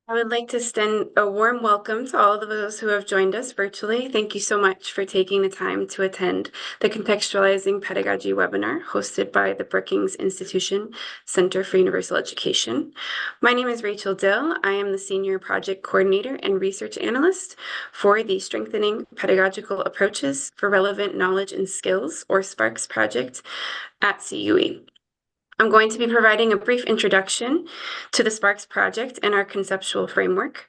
I would like to extend a warm welcome to all of those who have joined us virtually. Thank you so much for taking the time to attend the Contextualizing Pedagogy webinar hosted by the Brookings Institution Center for Universal Education. My name is Rachel Dill. I am the Senior Project Coordinator and Research Analyst for the Strengthening Pedagogical Approaches for Relevant Knowledge and Skills, or SPARKS project at CUE. I'm going to be providing a brief introduction to the SPARKS project and our conceptual framework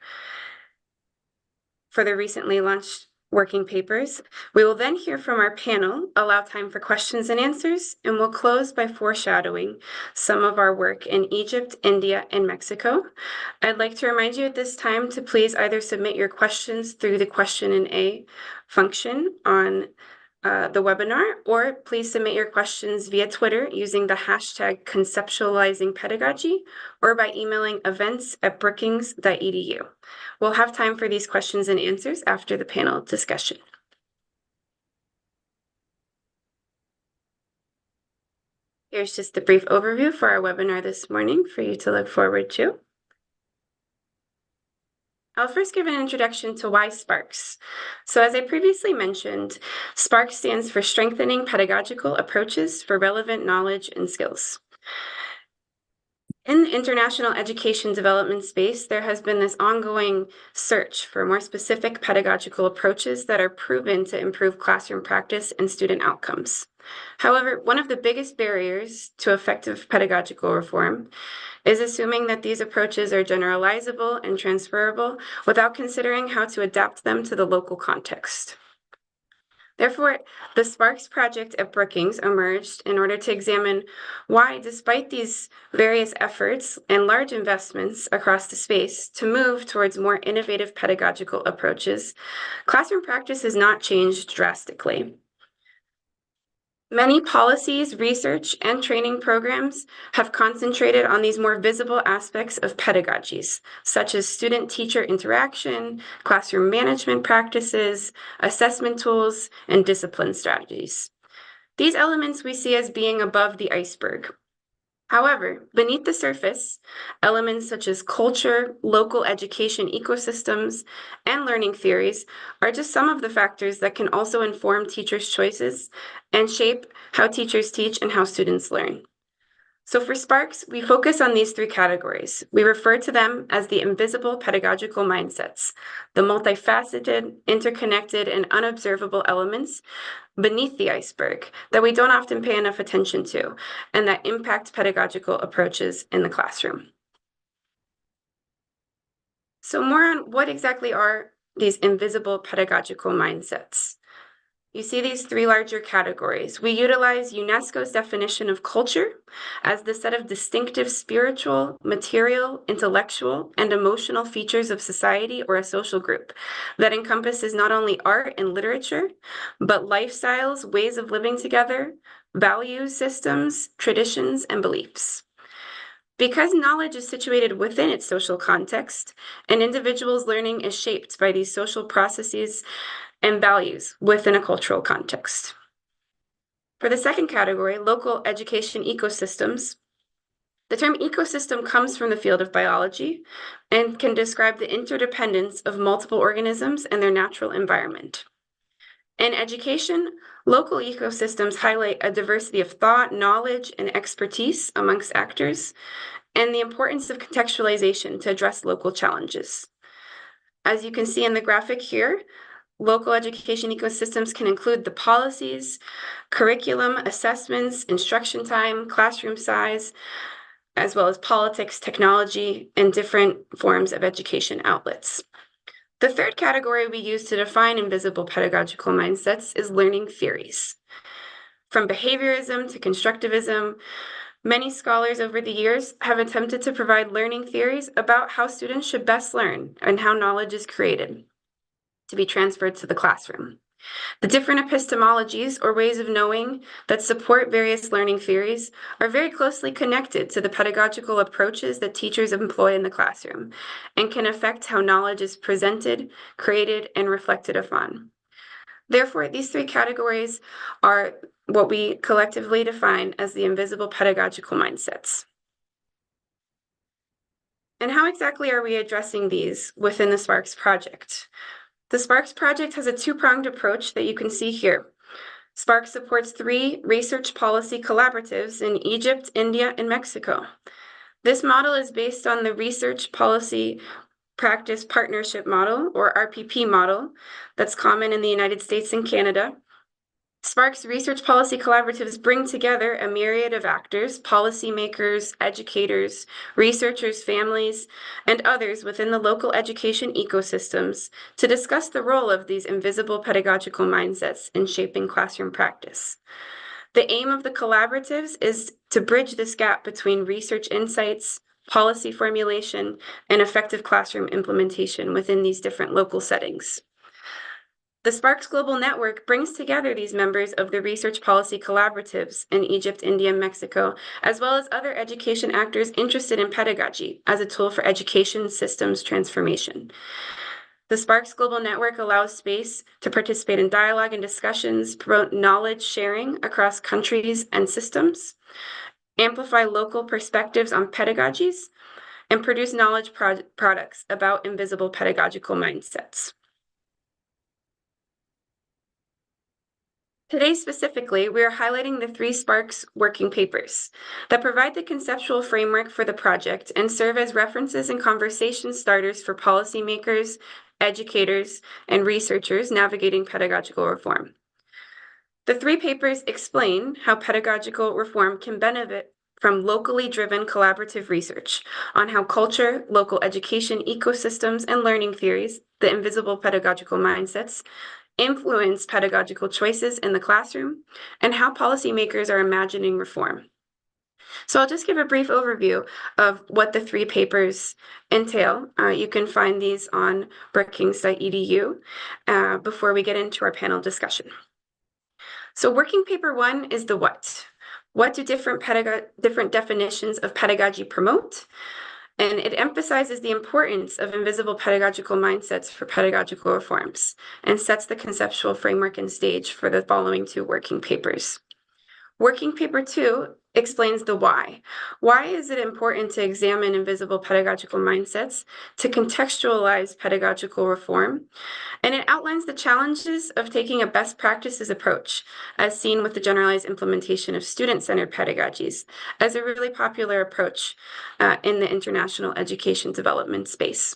for the recently launched working papers. We will then hear from our panel, allow time for questions and answers, and we'll close by foreshadowing some of our work in Egypt, India, and Mexico. I'd like to remind you at this time to please either submit your questions through the question and A function on the webinar, or please submit your questions via Twitter using the hashtag Conceptualizing Pedagogy or by emailing events@brookings.edu. We'll have time for these questions and answers after the panel discussion. Here's just a brief overview for our webinar this morning for you to look forward to. I'll first give an introduction to why SPARKS. So as I previously mentioned, SPARKS stands for Strengthening Pedagogical Approaches for Relevant Knowledge and Skills. In the international education development space, there has been this ongoing search for more specific pedagogical approaches that are proven to improve classroom practice and student outcomes. However, one of the biggest barriers to effective pedagogical reform is assuming that these approaches are generalizable and transferable without considering how to adapt them to the local context. Therefore, the SPARKS project at Brookings emerged in order to examine why, despite these various efforts and large investments across the space to move towards more innovative pedagogical approaches, classroom practice has not changed drastically. Many policies, research, and training programs have concentrated on these more visible aspects of pedagogies, such as student-teacher interaction, classroom management practices, assessment tools, and discipline strategies. These elements we see as being above the iceberg. However, beneath the surface, elements such as culture, local education ecosystems, and learning theories are just some of the factors that can also inform teachers' choices and shape how teachers teach and how students learn. So for SPARKS, we focus on these three categories. We refer to them as the invisible pedagogical mindsets, the multifaceted, interconnected, and unobservable elements beneath the iceberg that we don't often pay enough attention to and that impact pedagogical approaches in the classroom. So more on what exactly are these invisible pedagogical mindsets. You see these three larger categories. We utilize UNESCO's definition of culture as the set of distinctive spiritual, material, intellectual, and emotional features of society or a social group that encompasses not only art and literature, but lifestyles, ways of living together, values systems, traditions, and beliefs. Because knowledge is situated within its social context, an individual's learning is shaped by these social processes and values within a cultural context. For the second category, local education ecosystems, the term ecosystem comes from the field of biology and can describe the interdependence of multiple organisms and their natural environment. In education, local ecosystems highlight a diversity of thought, knowledge, and expertise amongst actors, and the importance of contextualization to address local challenges. As you can see in the graphic here, local education ecosystems can include the policies, curriculum, assessments, instruction time, classroom size, as well as politics, technology, and different forms of education outlets. The third category we use to define invisible pedagogical mindsets is learning theories. From behaviorism to constructivism, many scholars over the years have attempted to provide learning theories about how students should best learn and how knowledge is created to be transferred to the classroom. The different epistemologies or ways of knowing that support various learning theories are very closely connected to the pedagogical approaches that teachers employ in the classroom and can affect how knowledge is presented, created, and reflected upon. Therefore, these three categories are what we collectively define as the invisible pedagogical mindsets. And how exactly are we addressing these within the SPARKS project? The SPARKS project has a two-pronged approach that you can see here. SPARKS supports 3 research policy collaboratives in Egypt, India, and Mexico. This model is based on the Research Policy Practice Partnership Model, or RPP model, that's common in the United States and Canada. SPARKS research policy collaboratives bring together a myriad of actors, policymakers, educators, researchers, families, and others within the local education ecosystems to discuss the role of these invisible pedagogical mindsets in shaping classroom practice. The aim of the collaboratives is to bridge this gap between research insights, policy formulation, and effective classroom implementation within these different local settings. The SPARKS Global Network brings together these members of the research policy collaboratives in Egypt, India, and Mexico, as well as other education actors interested in pedagogy as a tool for education systems transformation. The SPARKS Global Network allows space to participate in dialogue and discussions, promote knowledge sharing across countries and systems, amplify local perspectives on pedagogies, and produce knowledge products about invisible pedagogical mindsets. Today, specifically, we are highlighting the 3 SPARKS working papers that provide the conceptual framework for the project and serve as references and conversation starters for policymakers, educators, and researchers navigating pedagogical reform. The 3 papers explain how pedagogical reform can benefit from locally driven collaborative research on how culture, local education ecosystems, and learning theories, the invisible pedagogical mindsets, influence pedagogical choices in the classroom, and how policymakers are imagining reform. So I'll just give a brief overview of what the 3 papers entail. You can find these on brookings.edu before we get into our panel discussion. So working paper 1 is the what. What do different definitions of pedagogy promote? And it emphasizes the importance of invisible pedagogical mindsets for pedagogical reforms and sets the conceptual framework and stage for the following 2 working papers. Working paper 2 explains the why. Why is it important to examine invisible pedagogical mindsets, to contextualize pedagogical reform? And it outlines the challenges of taking a best practices approach, as seen with the generalized implementation of student-centered pedagogies, as a really popular approach in the international education development space.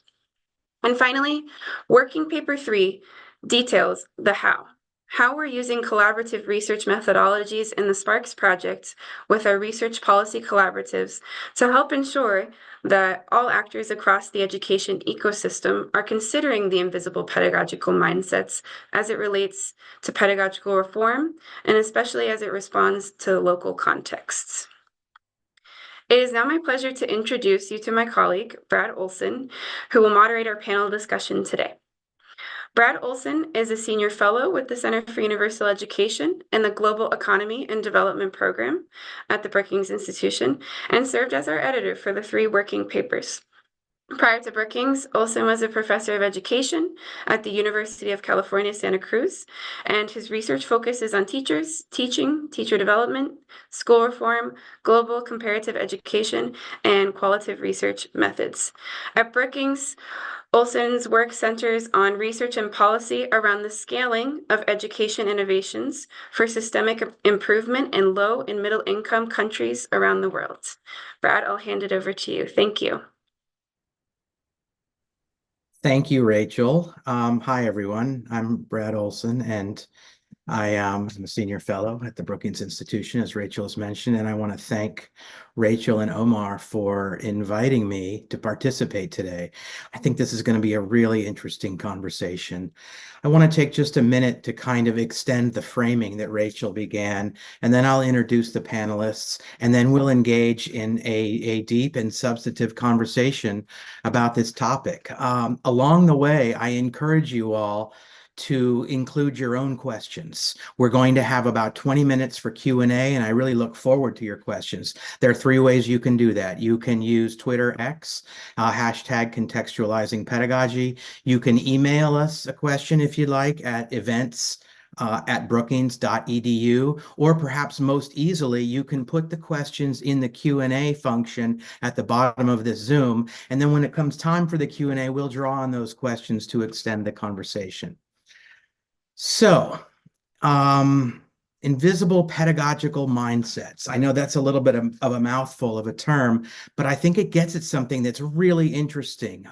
And finally, working paper 3 details the how. How we're using collaborative research methodologies in the SPARKS project with our research policy collaboratives to help ensure that all actors across the education ecosystem are considering the invisible pedagogical mindsets as it relates to pedagogical reform, and especially as it responds to local contexts. It is now my pleasure to introduce you to my colleague, Brad Olson, who will moderate our panel discussion today. Brad Olson is a senior fellow with the Center for Universal Education and the Global Economy and Development Program at the Brookings Institution and served as our editor for the 3 working papers. Prior to Brookings, Olson was a professor of education at the University of California, Santa Cruz, and his research focuses on teachers, teaching, teacher development, school reform, global comparative education, and qualitative research methods. At Brookings, Olson's work centers on research and policy around the scaling of education innovations for systemic improvement in low and middle income countries around the world. Brad, I'll hand it over to you. Thank you. Thank you, Rachel. Hi, everyone. I'm Brad Olson, and I am a senior fellow at the Brookings Institution, as Rachel has mentioned, and I want to thank Rachel and Omar for inviting me to participate today. I think this is going to be a really interesting conversation. I want to take just a minute to kind of extend the framing that Rachel began, and then I'll introduce the panelists, and then we'll engage in a deep and substantive conversation about this topic. Along the way, I encourage you all to include your own questions. We're going to have about 20 minutes for Q&A, and I really look forward to your questions. There are 3 ways you can do that. You can use Twitter X, hashtag Contextualizing Pedagogy. You can email us a question if you'd like at events at brookings.edu, or perhaps most easily, you can put the questions in the Q&A function at the bottom of this Zoom. And then when it comes time for the Q&A, we'll draw on those questions to extend the conversation. So, invisible pedagogical mindsets. I know that's a little bit of a mouthful of a term, but I think it gets at something that's really interesting.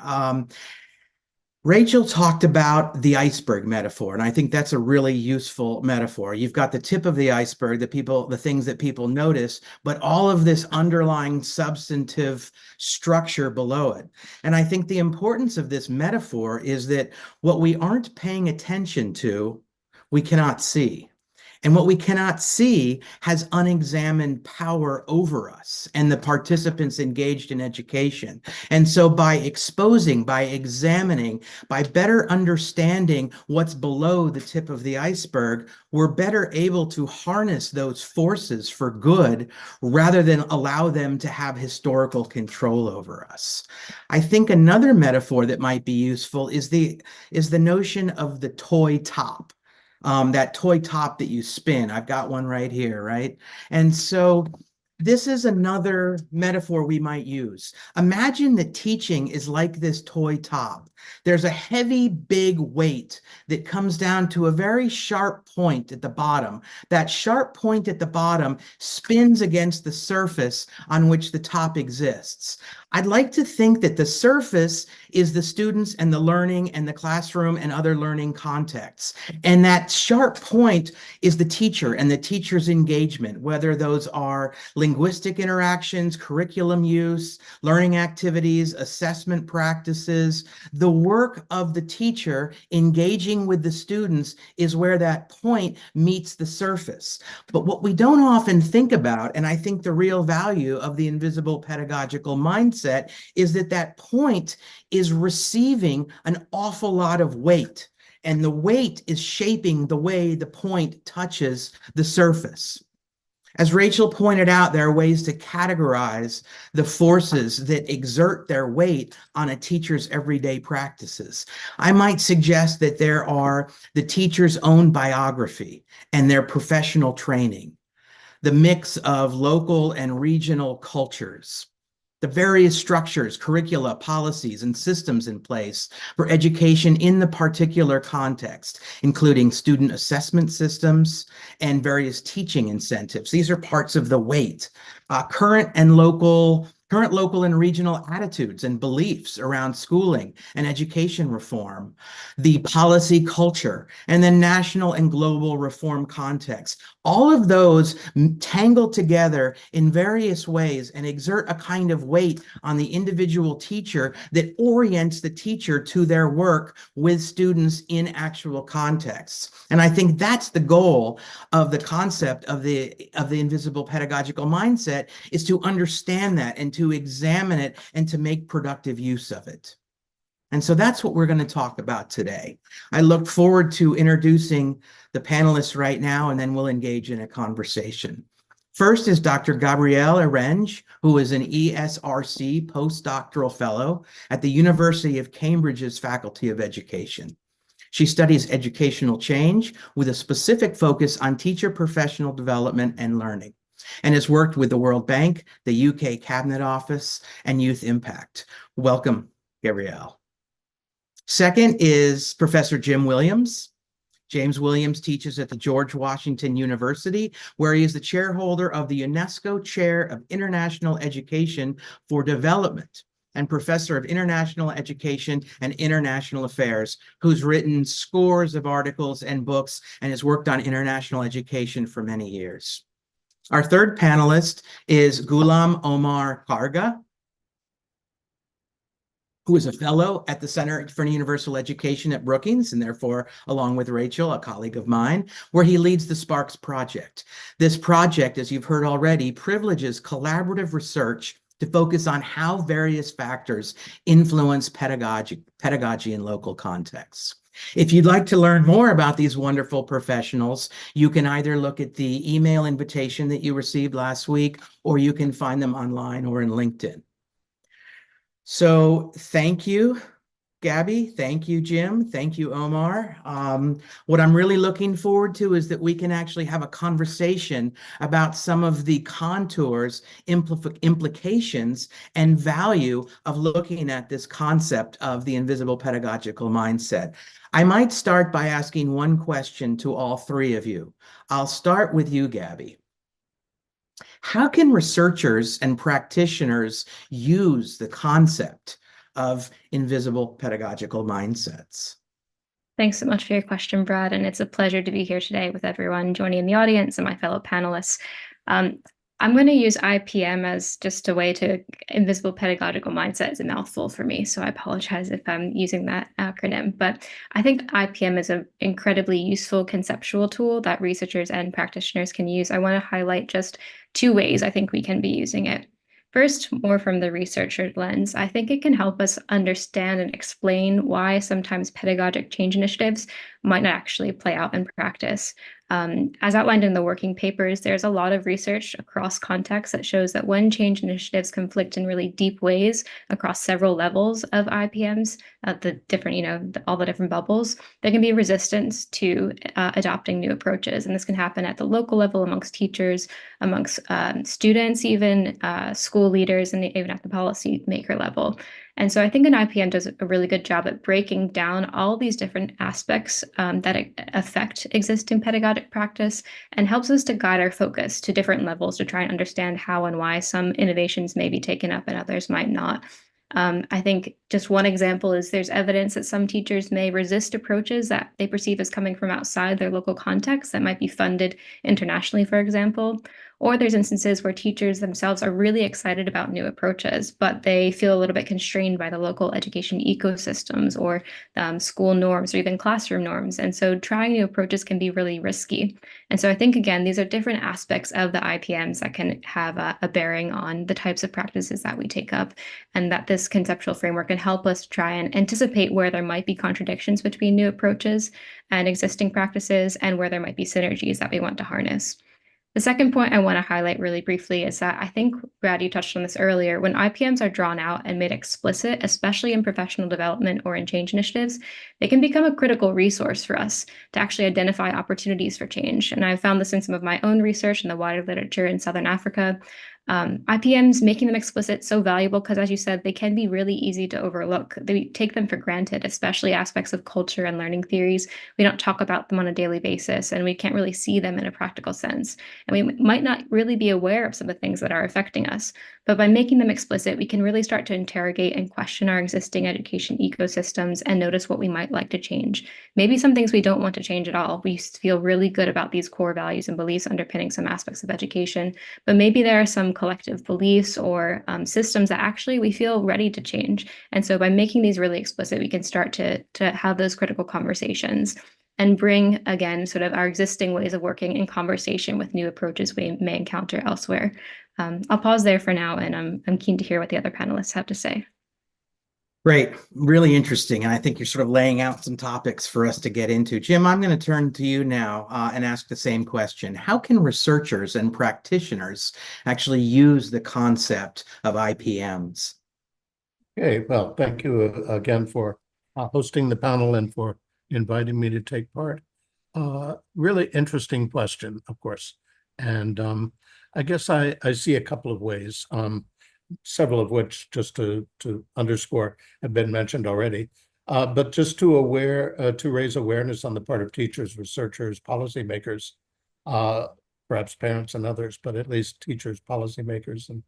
Rachel talked about the iceberg metaphor, and I think that's a really useful metaphor. You've got the tip of the iceberg, the things that people notice, but all of this underlying substantive structure below it. And I think the importance of this metaphor is that what we aren't paying attention to, we cannot see. And what we cannot see has unexamined power over us and the participants engaged in education. And so by exposing, by examining, by better understanding what's below the tip of the iceberg, we're better able to harness those forces for good rather than allow them to have historical control over us. I think another metaphor that might be useful is the notion of the toy top. That toy top that you spin. I've got one right here, right? And so this is another metaphor we might use. Imagine that teaching is like this toy top. There's a heavy, big weight that comes down to a very sharp point at the bottom. That sharp point at the bottom spins against the surface on which the top exists. I'd like to think that the surface is the students and the learning and the classroom and other learning contexts. And that sharp point is the teacher and the teacher's engagement, whether those are linguistic interactions, curriculum use, learning activities, assessment practices. The work of the teacher engaging with the students is where that point meets the surface. But what we don't often think about, and I think the real value of the invisible pedagogical mindset, is that that point is receiving an awful lot of weight, and the weight is shaping the way the point touches the surface. As Rachel pointed out, there are ways to categorize the forces that exert their weight on a teacher's everyday practices. I might suggest that there are the teacher's own biography and their professional training, the mix of local and regional cultures, the various structures, curricula, policies, and systems in place for education in the particular context, including student assessment systems and various teaching incentives. These are parts of the weight. Current local and regional attitudes and beliefs around schooling and education reform, the policy culture, and then national and global reform context. All of those tangle together in various ways and exert a kind of weight on the individual teacher that orients the teacher to their work with students in actual contexts. And I think that's the goal of the concept of the invisible pedagogical mindset, is to understand that and to examine it and to make productive use of it. And so that's what we're going to talk about today. I look forward to introducing the panelists right now, and then we'll engage in a conversation. First is Dr. Gabrielle Arenge, who is an ESRC postdoctoral fellow at the University of Cambridge's Faculty of Education. She studies educational change with a specific focus on teacher professional development and learning, and has worked with the World Bank, the UK Cabinet Office, and Youth Impact. Welcome, Gabrielle. Second is Professor Jim Williams. James Williams teaches at the George Washington University, where he is the chairholder of the UNESCO Chair of International Education for Development and professor of international education and international affairs, who's written scores of articles and books and has worked on international education for many years. Our third panelist is Ghulam Omar Karga, who is a fellow at the Center for Universal Education at Brookings, and therefore, along with Rachel, a colleague of mine, where he leads the SPARKS project. This project, as you've heard already, privileges collaborative research to focus on how various factors influence pedagogy in local contexts. If you'd like to learn more about these wonderful professionals, you can either look at the email invitation that you received last week, or you can find them online or in LinkedIn. So thank you Gabby. Thank you, Jim. Thank you, Omar. What I'm really looking forward to is that we can actually have a conversation about some of the contours, implications, and value of looking at this concept of the invisible pedagogical mindset. I might start by asking one question to all three of you. I'll start with you, Gabby. How can researchers and practitioners use the concept of invisible pedagogical mindsets? Thanks so much for your question, Brad, and it's a pleasure to be here today with everyone joining in the audience and my fellow panelists. I'm going to use IPM as just a way to invisible pedagogical mindset is a mouthful for me, so I apologize if I'm using that acronym. But I think IPM is an incredibly useful conceptual tool that researchers and practitioners can use. I want to highlight just two ways I think we can be using it. First, more from the researcher lens, I think it can help us understand and explain why sometimes pedagogic change initiatives might not actually play out in practice. As outlined in the working papers, there's a lot of research across contexts that shows that when change initiatives conflict in really deep ways across several levels of IPMs, the different, all the different bubbles, there can be resistance to adopting new approaches. And this can happen at the local level amongst teachers, amongst students, even school leaders, and even at the policymaker level. And so I think an IPM does a really good job at breaking down all these different aspects that affect existing pedagogic practice and helps us to guide our focus to different levels to try and understand how and why some innovations may be taken up and others might not. I think just one example is there's evidence that some teachers may resist approaches that they perceive as coming from outside their local context that might be funded internationally, for example. Or there's instances where teachers themselves are really excited about new approaches, but they feel a little bit constrained by the local education ecosystems or school norms or even classroom norms. And so trying new approaches can be really risky. And so I think, again, these are different aspects of the IPMs that can have a bearing on the types of practices that we take up, and that this conceptual framework can help us try and anticipate where there might be contradictions between new approaches and existing practices and where there might be synergies that we want to harness. The second point I want to highlight really briefly is that I think, Brad, you touched on this earlier, when IPMs are drawn out and made explicit, especially in professional development or in change initiatives, they can become a critical resource for us to actually identify opportunities for change. And I've found this in some of my own research in the wider literature in Southern Africa. IPMs, making them explicit, so valuable because, as you said, they can be really easy to overlook. They take them for granted, especially aspects of culture and learning theories. We don't talk about them on a daily basis, and we can't really see them in a practical sense. And we might not really be aware of some of the things that are affecting us. But by making them explicit, we can really start to interrogate and question our existing education ecosystems and notice what we might like to change. Maybe some things we don't want to change at all. We feel really good about these core values and beliefs underpinning some aspects of education, but maybe there are some collective beliefs or systems that actually we feel ready to change. And so by making these really explicit, we can start to have those critical conversations and bring, again, sort of our existing ways of working in conversation with new approaches we may encounter elsewhere. I'll pause there for now, and I'm keen to hear what the other panelists have to say. Great, really interesting. And I think you're sort of laying out some topics for us to get into. Jim, I'm going to turn to you now and ask the same question. How can researchers and practitioners actually use the concept of IPMs? Okay, well, thank you again for hosting the panel and for inviting me to take part. Really interesting question, of course. And I guess I see a couple of ways, several of which, just to underscore, have been mentioned already. But just to raise awareness on the part of teachers, researchers, policymakers, perhaps parents and others, but at least teachers, policymakers, and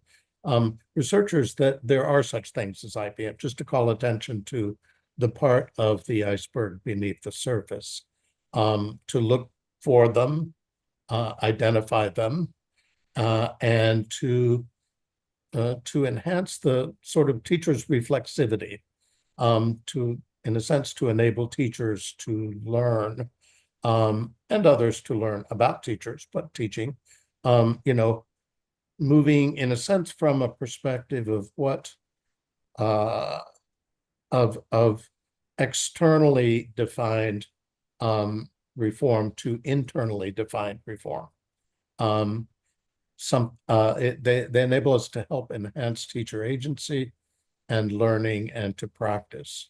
researchers, that there are such things as IPM, just to call attention to the part of the iceberg beneath the surface, to look for them, identify them, and to enhance the sort of teacher's reflexivity, in a sense, to enable teachers to learn, and others to learn about teachers, but teaching, moving in a sense from a perspective of what of externally defined reform to internally defined reform. They enable us to help enhance teacher agency and learning and to practice.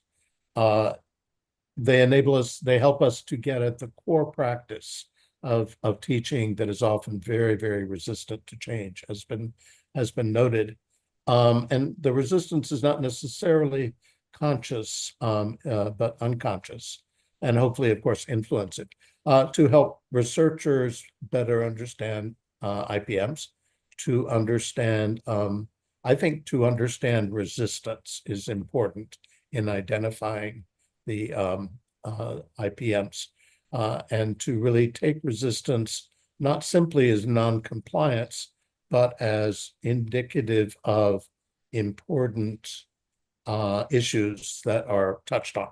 they enable us, they help us to get at the core practice of teaching that is often very, very resistant to change, has been noted. And the resistance is not necessarily conscious, but unconscious, and hopefully, of course, influence it. To help researchers better understand IPMs, to understand, I think to understand resistance is important in identifying the IPMs, and to really take resistance not simply as non-compliance, but as indicative of important issues that are touched on.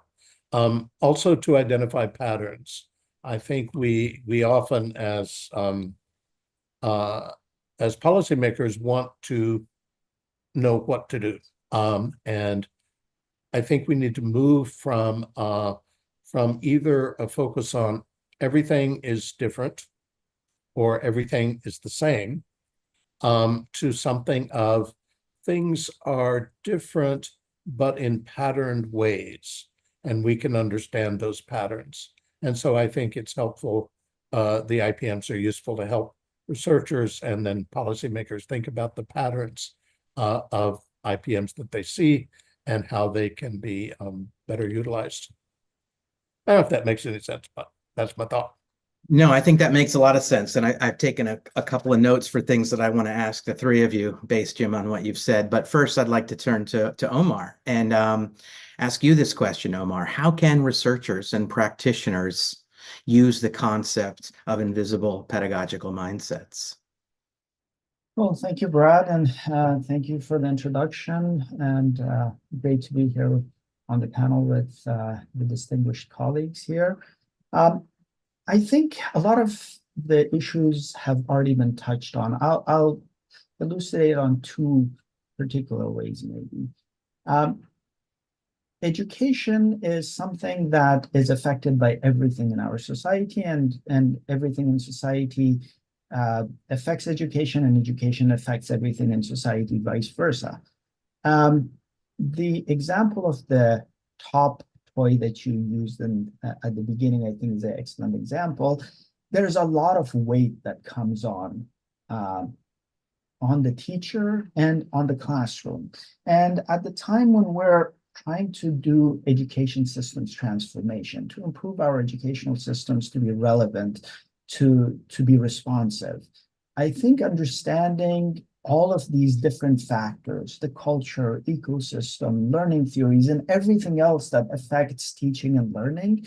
Also to identify patterns. I think we often as policymakers want to know what to do. And I think we need to move from either a focus on everything is different or everything is the same, to something of things are different, but in patterned ways, and we can understand those patterns. And so I think it's helpful, the IPMs are useful to help researchers and then policymakers think about the patterns of IPMs that they see and how they can be better utilized. I don't know if that makes any sense, but that's my thought. No, I think that makes a lot of sense. And I've taken a couple of notes for things that I want to ask the three of you based, Jim, on what you've said. But first, I'd like to turn to Omar and ask you this question, Omar. How can researchers and practitioners use the concept of invisible pedagogical mindsets? Well, thank you, Brad, and thank you for the introduction, and great to be here on the panel with the distinguished colleagues here. I think a lot of the issues have already been touched on. I'll elucidate on two particular ways, maybe. Education is something that is affected by everything in our society, and everything in society affects education, and education affects everything in society, vice versa. The example of the top toy that you used at the beginning, I think, is an excellent example. There's a lot of weight that comes on the teacher and on the classroom. And at the time when we're trying to do education systems transformation, to improve our educational systems to be relevant, to be responsive, I think understanding all of these different factors, the culture, ecosystem, learning theories, and everything else that affects teaching and learning,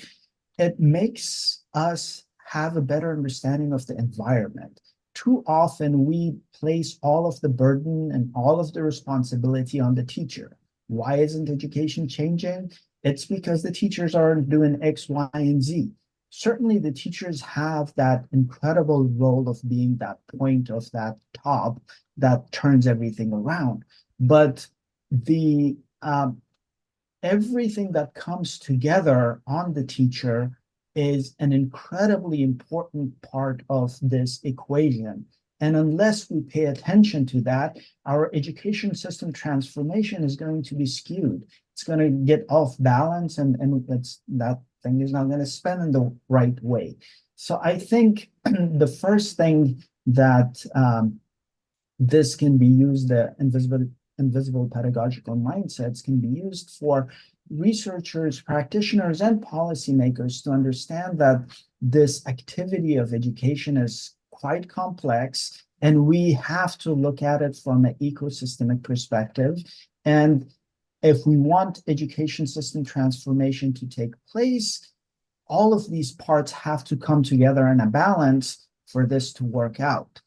it makes us have a better understanding of the environment. Too often we place all of the burden and all of the responsibility on the teacher. Why isn't education changing? It's because the teachers aren't doing X, Y, and Z. Certainly the teachers have that incredible role of being that point of that top that turns everything around. But the everything that comes together on the teacher is an incredibly important part of this equation. And unless we pay attention to that, our education system transformation is going to be skewed. It's going to get off balance, and that thing is not going to spin in the right way. So I think the first thing that this can be used, the invisible pedagogical mindsets can be used for researchers, practitioners, and policymakers to understand that this activity of education is quite complex, and we have to look at it from an ecosystemic perspective. And if we want education system transformation to take place, all of these parts have to come together in a balance for this to work out.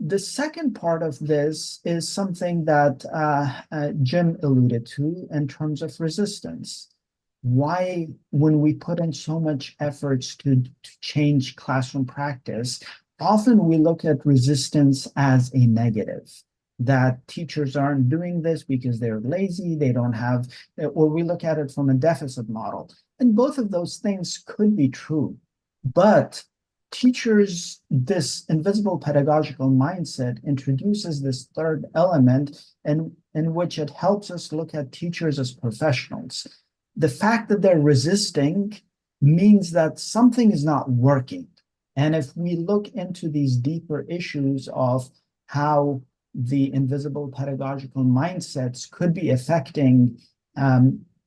The second part of this is something that Jim alluded to in terms of resistance. Why, when we put in so much efforts to change classroom practice, often we look at resistance as a negative, that teachers aren't doing this because they're lazy, they don't have, or we look at it from a deficit model. And both of those things could be true, but this invisible pedagogical mindset introduces this third element in which it helps us look at teachers as professionals. The fact that they're resisting means that something is not working. And if we look into these deeper issues of how the invisible pedagogical mindsets could be affecting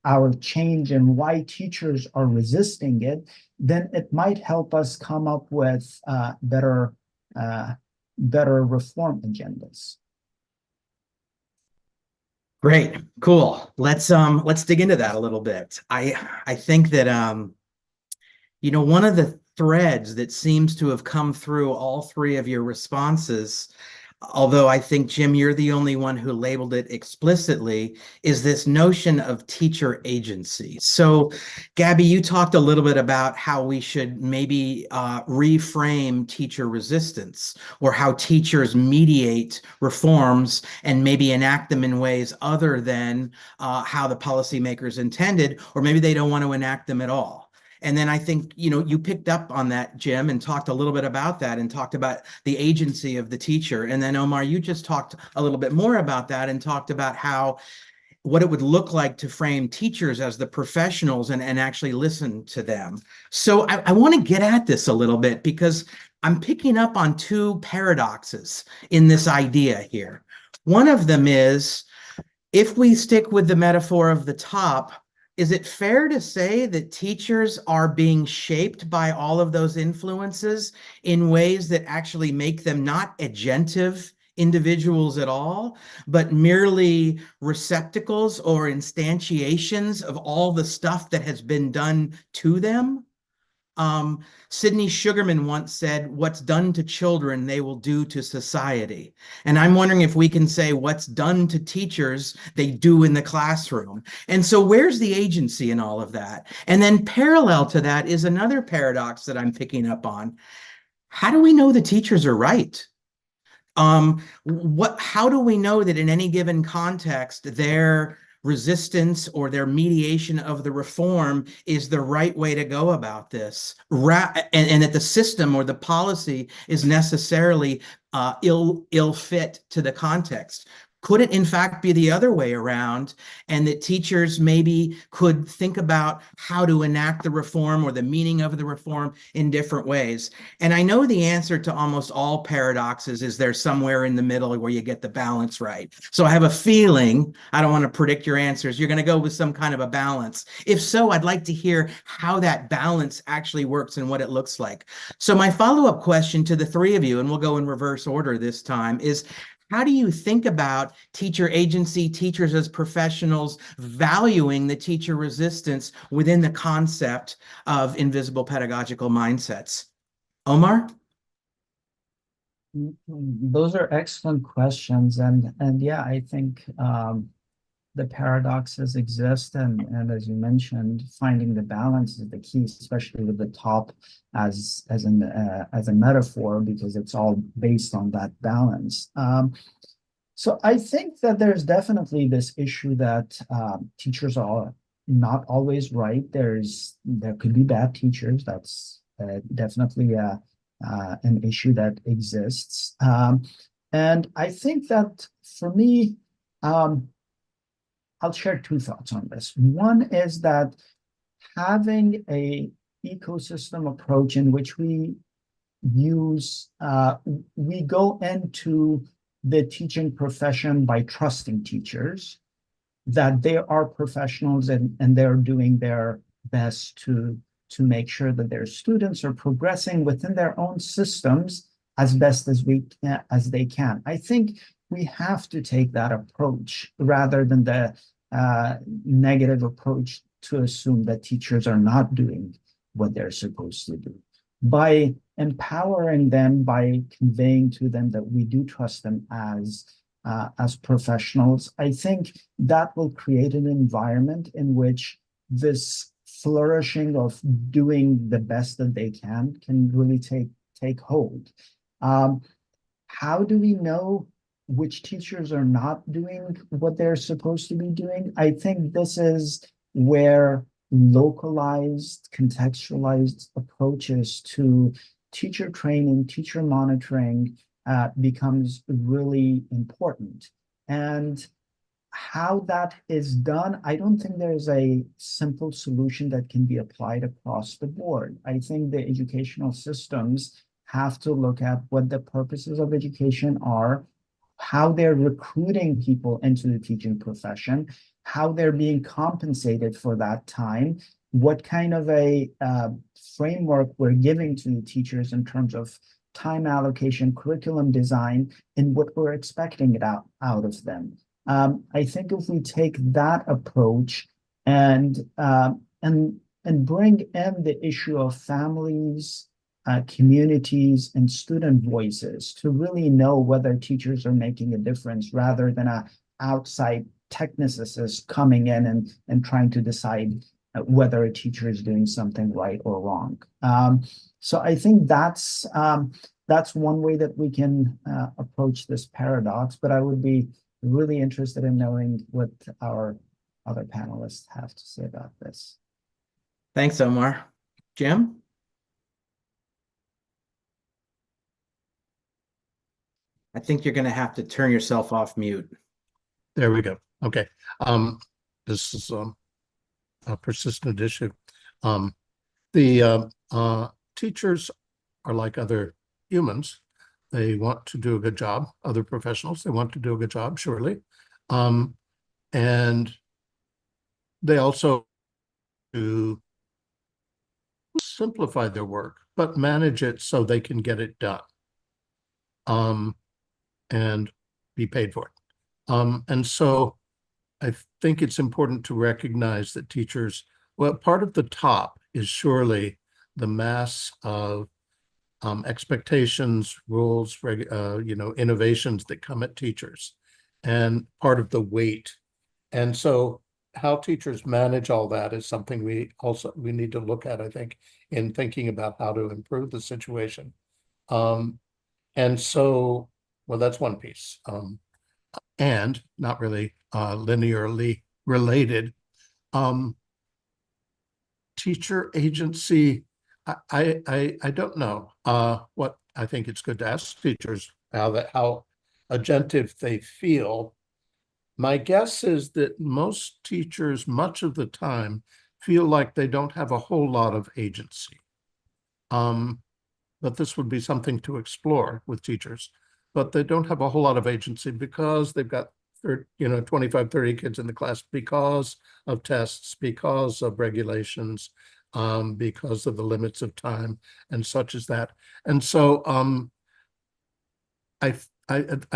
our change and why teachers are resisting it, then it might help us come up with better reform agendas. Great, cool. Let's dig into that a little bit. I think that one of the threads that seems to have come through all three of your responses, although I think, Jim, you're the only one who labeled it explicitly, is this notion of teacher agency. So, Gabby, you talked a little bit about how we should maybe reframe teacher resistance, or how teachers mediate reforms and maybe enact them in ways other than how the policymakers intended, or maybe they don't want to enact them at all. And then I think, you picked up on that, Jim, and talked a little bit about that and talked about the agency of the teacher. And then, Omar, you just talked a little bit more about that and talked about what it would look like to frame teachers as the professionals and actually listen to them. So I want to get at this a little bit because I'm picking up on two paradoxes in this idea here. One of them is, if we stick with the metaphor of the top, is it fair to say that teachers are being shaped by all of those influences in ways that actually make them not agentive individuals at all, but merely receptacles or instantiations of all the stuff that has been done to them? Sidney Sugarman once said, "What's done to children, they will do to society." And I'm wondering if we can say what's done to teachers, they do in the classroom. And so where's the agency in all of that? And then parallel to that is another paradox that I'm picking up on. How do we know the teachers are right? How do we know that in any given context, their resistance or their mediation of the reform is the right way to go about this, and that the system or the policy is necessarily ill fit to the context? Could it in fact be the other way around, and that teachers maybe could think about how to enact the reform or the meaning of the reform in different ways? And I know the answer to almost all paradoxes is there's somewhere in the middle where you get the balance right. So I have a feeling, I don't want to predict your answers, you're going to go with some kind of a balance. If so, I'd like to hear how that balance actually works and what it looks like. So my follow-up question to the three of you, and we'll go in reverse order this time, is how do you think about teacher agency, teachers as professionals, valuing the teacher resistance within the concept of invisible pedagogical mindsets? Omar? Those are excellent questions. And yeah, I think the paradoxes exist. And as you mentioned, finding the balance is the key, especially with the top as a metaphor, because it's all based on that balance. So I think that there's definitely this issue that teachers are not always right. There could be bad teachers. That's definitely an issue that exists. And I think that for me, I'll share two thoughts on this. One is that having a ecosystem approach in which we go into the teaching profession by trusting teachers, that they are professionals and they're doing their best to make sure that their students are progressing within their own systems as best as they can. I think we have to take that approach rather than the negative approach to assume that teachers are not doing what they're supposed to do. By empowering them, by conveying to them that we do trust them as professionals, I think that will create an environment in which this flourishing of doing the best that they can really take hold. How do we know which teachers are not doing what they're supposed to be doing? I think this is where localized, contextualized approaches to teacher training, teacher monitoring becomes really important. And how that is done, I don't think there's a simple solution that can be applied across the board. I think the educational systems have to look at what the purposes of education are, how they're recruiting people into the teaching profession, how they're being compensated for that time, what kind of a framework we're giving to the teachers in terms of time allocation, curriculum design, and what we're expecting it out of them. I think if we take that approach and bring in the issue of families, communities, and student voices to really know whether teachers are making a difference rather than a outside technicist coming in and trying to decide whether a teacher is doing something right or wrong. So I think that's one way that we can approach this paradox, but I would be really interested in knowing what our other panelists have to say about this. Thanks, Omar. Jim? I think you're going to have to turn yourself off mute. There we go. Okay. This is a persistent issue. Teachers are like other humans. They want to do a good job. Other professionals, they want to do a good job, surely. And they also do simplify their work, but manage it so they can get it done and be paid for it. And so I think it's important to recognize that teachers, well, part of the top is surely the mass of expectations, rules, innovations that come at teachers, and part of the weight. And so how teachers manage all that is something we need to look at, I think, in thinking about how to improve the situation. And so, well, that's one piece. And not really linearly related. Teacher agency, I don't know. What I think it's good to ask teachers how agentive they feel. My guess is that most teachers, much of the time, feel like they don't have a whole lot of agency. But this would be something to explore with teachers. But they don't have a whole lot of agency because they've got 25, 30 kids in the class because of tests, because of regulations, because of the limits of time and such as that. And so I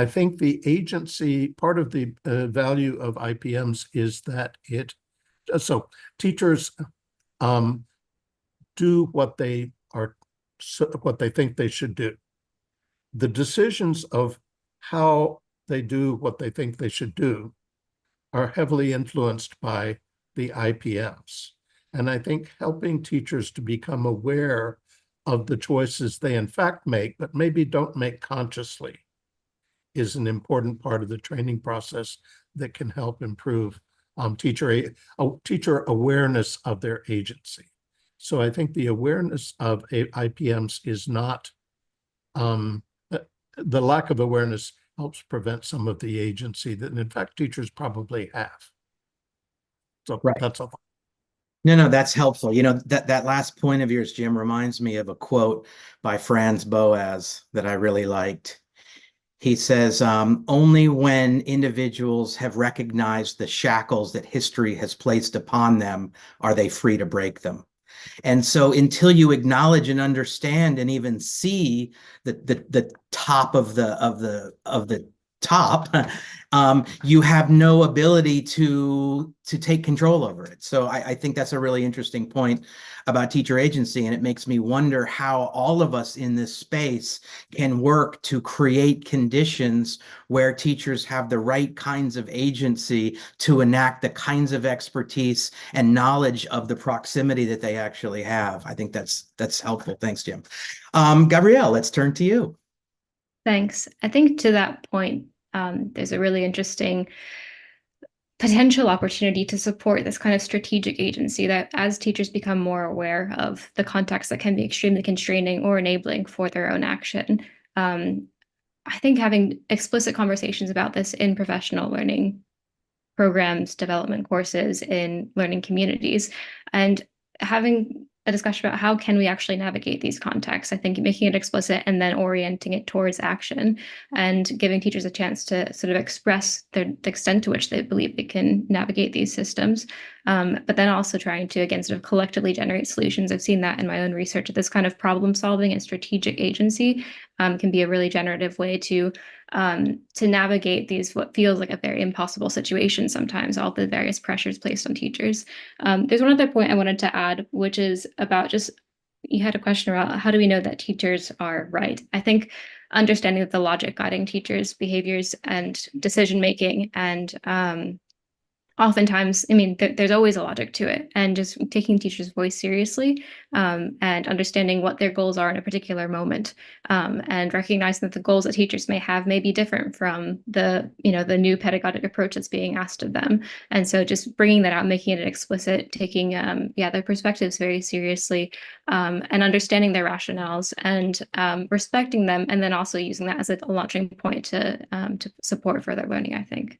think the agency, part of the value of IPMs is that so teachers do what they think they should do. The decisions of how they do what they think they should do are heavily influenced by the IPMs. And I think helping teachers to become aware of the choices they in fact make, but maybe don't make consciously, is an important part of the training process that can help improve teacher awareness of their agency. So I think the awareness of IPMs is not, the lack of awareness helps prevent some of the agency that in fact teachers probably have. So Right. That's all. No, that's helpful. That last point of yours, Jim, reminds me of a quote by Franz Boas that I really liked. He says, only when individuals have recognized the shackles that history has placed upon them are they free to break them. And so until you acknowledge and understand and even see the top of the top, you have no ability to take control over it. So I think that's a really interesting point about teacher agency, and it makes me wonder how all of us in this space can work to create conditions where teachers have the right kinds of agency to enact the kinds of expertise and knowledge of the proximity that they actually have. I think that's helpful. Thanks, Jim. Gabrielle, let's turn to you. Thanks. I think to that point, there's a really interesting potential opportunity to support this kind of strategic agency that as teachers become more aware of the context that can be extremely constraining or enabling for their own action. I think having explicit conversations about this in professional learning programs, development courses, in learning communities, and having a discussion about how can we actually navigate these contexts. I think making it explicit and then orienting it towards action and giving teachers a chance to sort of express the extent to which they believe they can navigate these systems. But then also trying to, again, sort of collectively generate solutions. I've seen that in my own research, that this kind of problem solving and strategic agency can be a really generative way to navigate these, what feels like a very impossible situation sometimes, all the various pressures placed on teachers. There's one other point I wanted to add, which is about just, you had a question about how do we know that teachers are right? I think understanding that the logic guiding teachers' behaviors and decision-making and oftentimes, I mean, there's always a logic to it, and just taking teachers' voice seriously and understanding what their goals are in a particular moment, and recognizing that the goals that teachers may have may be different from the new pedagogic approach that's being asked of them. And so just bringing that out, making it explicit, taking their perspectives very seriously, and understanding their rationales and respecting them, and then also using that as a launching point to support further learning, I think.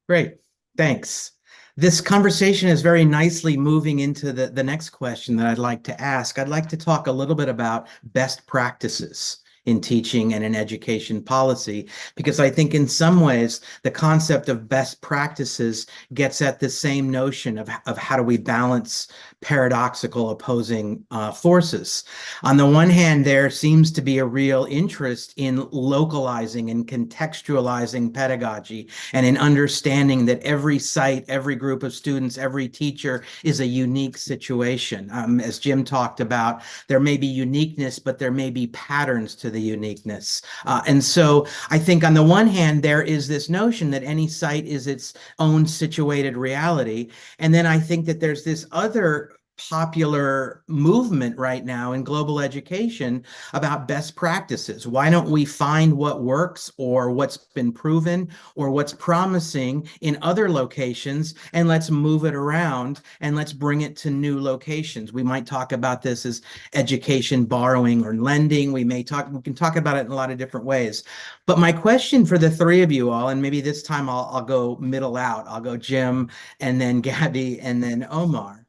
Great, thanks. This conversation is very nicely moving into the next question that I'd like to ask. I'd like to talk a little bit about best practices in teaching and in education policy, because I think in some ways the concept of best practices gets at the same notion of how do we balance paradoxical opposing forces. On the one hand, there seems to be a real interest in localizing and contextualizing pedagogy and in understanding that every site, every group of students, every teacher is a unique situation. As Jim talked about, there may be uniqueness, but there may be patterns to the uniqueness. And so I think on the one hand, there is this notion that any site is its own situated reality. And then I think that there's this other popular movement right now in global education about best practices. Why don't we find what works or what's been proven or what's promising in other locations, and let's move it around and let's bring it to new locations. We might talk about this as education borrowing or lending. We can talk about it in a lot of different ways. But my question for the three of you all, and maybe this time I'll go middle out. I'll go Jim and then Gabby and then Omar.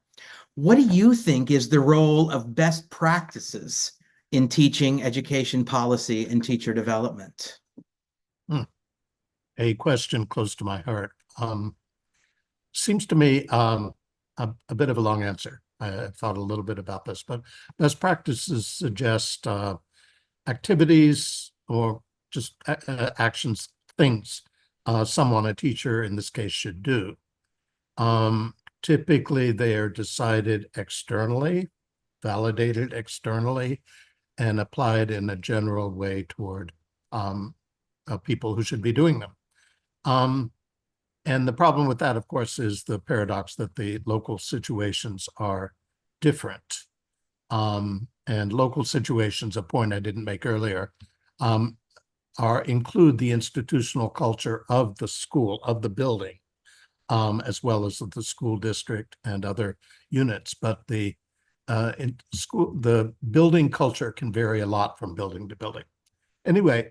What do you think is the role of best practices in teaching, education policy, and teacher development? A question close to my heart. Seems to me a bit of a long answer. I thought a little bit about this, but best practices suggest activities or just actions, things someone, a teacher in this case, should do. Typically, they are decided externally, validated externally, and applied in a general way toward people who should be doing them. And the problem with that, of course, is the paradox that the local situations are different. And local situations, a point I didn't make earlier, include the institutional culture of the school, of the building, as well as the school district and other units. But the building culture can vary a lot from building to building. Anyway,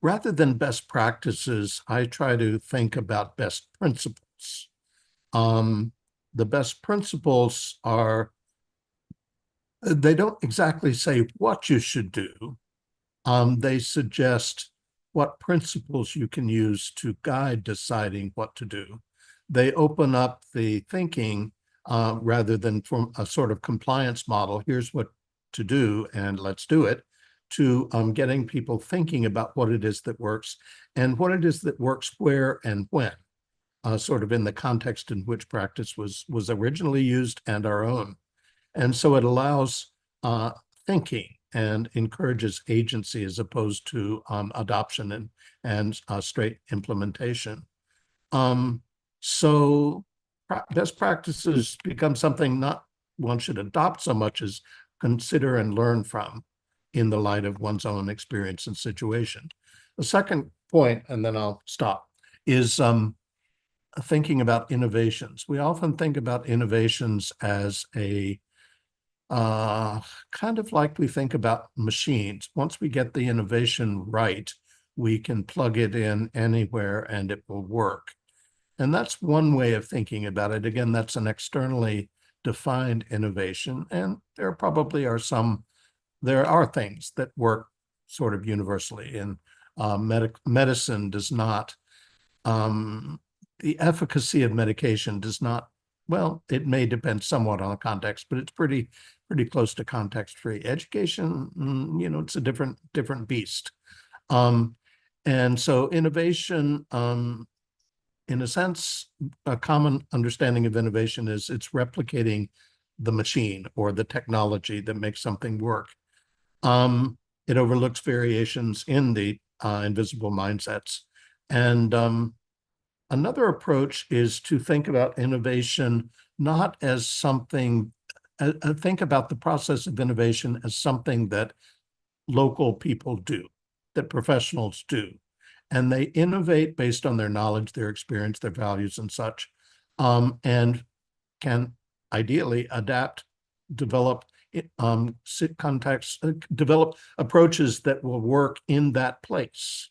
rather than best practices, I try to think about best principles. The best principles they don't exactly say what you should do. They suggest what principles you can use to guide deciding what to do. They open up the thinking rather than from a sort of compliance model, here's what to do and let's do it, to getting people thinking about what it is that works and what it is that works where and when, sort of in the context in which practice was originally used and our own. And so it allows thinking and encourages agency as opposed to adoption and straight implementation. So best practices become something not one should adopt so much as consider and learn from in the light of one's own experience and situation. The second point, and then I'll stop, is thinking about innovations. We often think about innovations as a kind of like we think about machines. Once we get the innovation right, we can plug it in anywhere and it will work. And that's one way of thinking about it. Again, that's an externally defined innovation. And there probably are there are things that work sort of universally. And medicine does not, the efficacy of medication does not, well, it may depend somewhat on the context, but it's pretty close to context-free. Education, it's a different beast. And so innovation, in a sense, a common understanding of innovation is it's replicating the machine or the technology that makes something work. It overlooks variations in the invisible mindsets. And another approach is to think about innovation not as something, think about the process of innovation as something that local people do, that professionals do. And they innovate based on their knowledge, their experience, their values, and such, and can ideally adapt, develop develop approaches that will work in that place.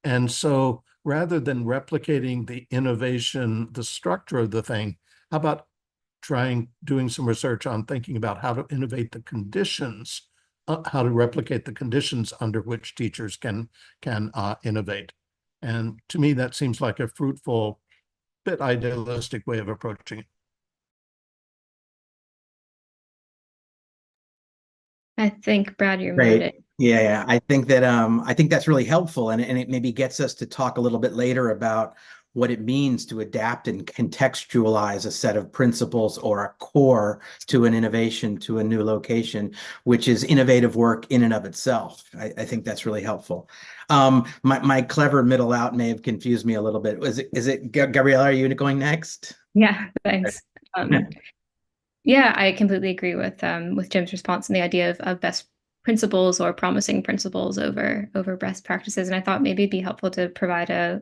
And so rather than replicating the innovation, the structure of the thing, how about doing some research on thinking about how to innovate the conditions, how to replicate the conditions under which teachers can innovate. And to me, that seems like a fruitful, bit idealistic way of approaching it. I think, Brad, you're Great. muted. Yeah, I think that's really helpful, and it maybe gets us to talk a little bit later about what it means to adapt and contextualize a set of principles or a core to an innovation, to a new location, which is innovative work in and of itself. I think that's really helpful. My clever middle out may have confused me a little bit. Is it Gabriella, are you going next? Yeah, thanks. Yeah, I completely agree with Jim's response and the idea of best principles or promising principles over best practices. And I thought maybe it'd be helpful to provide a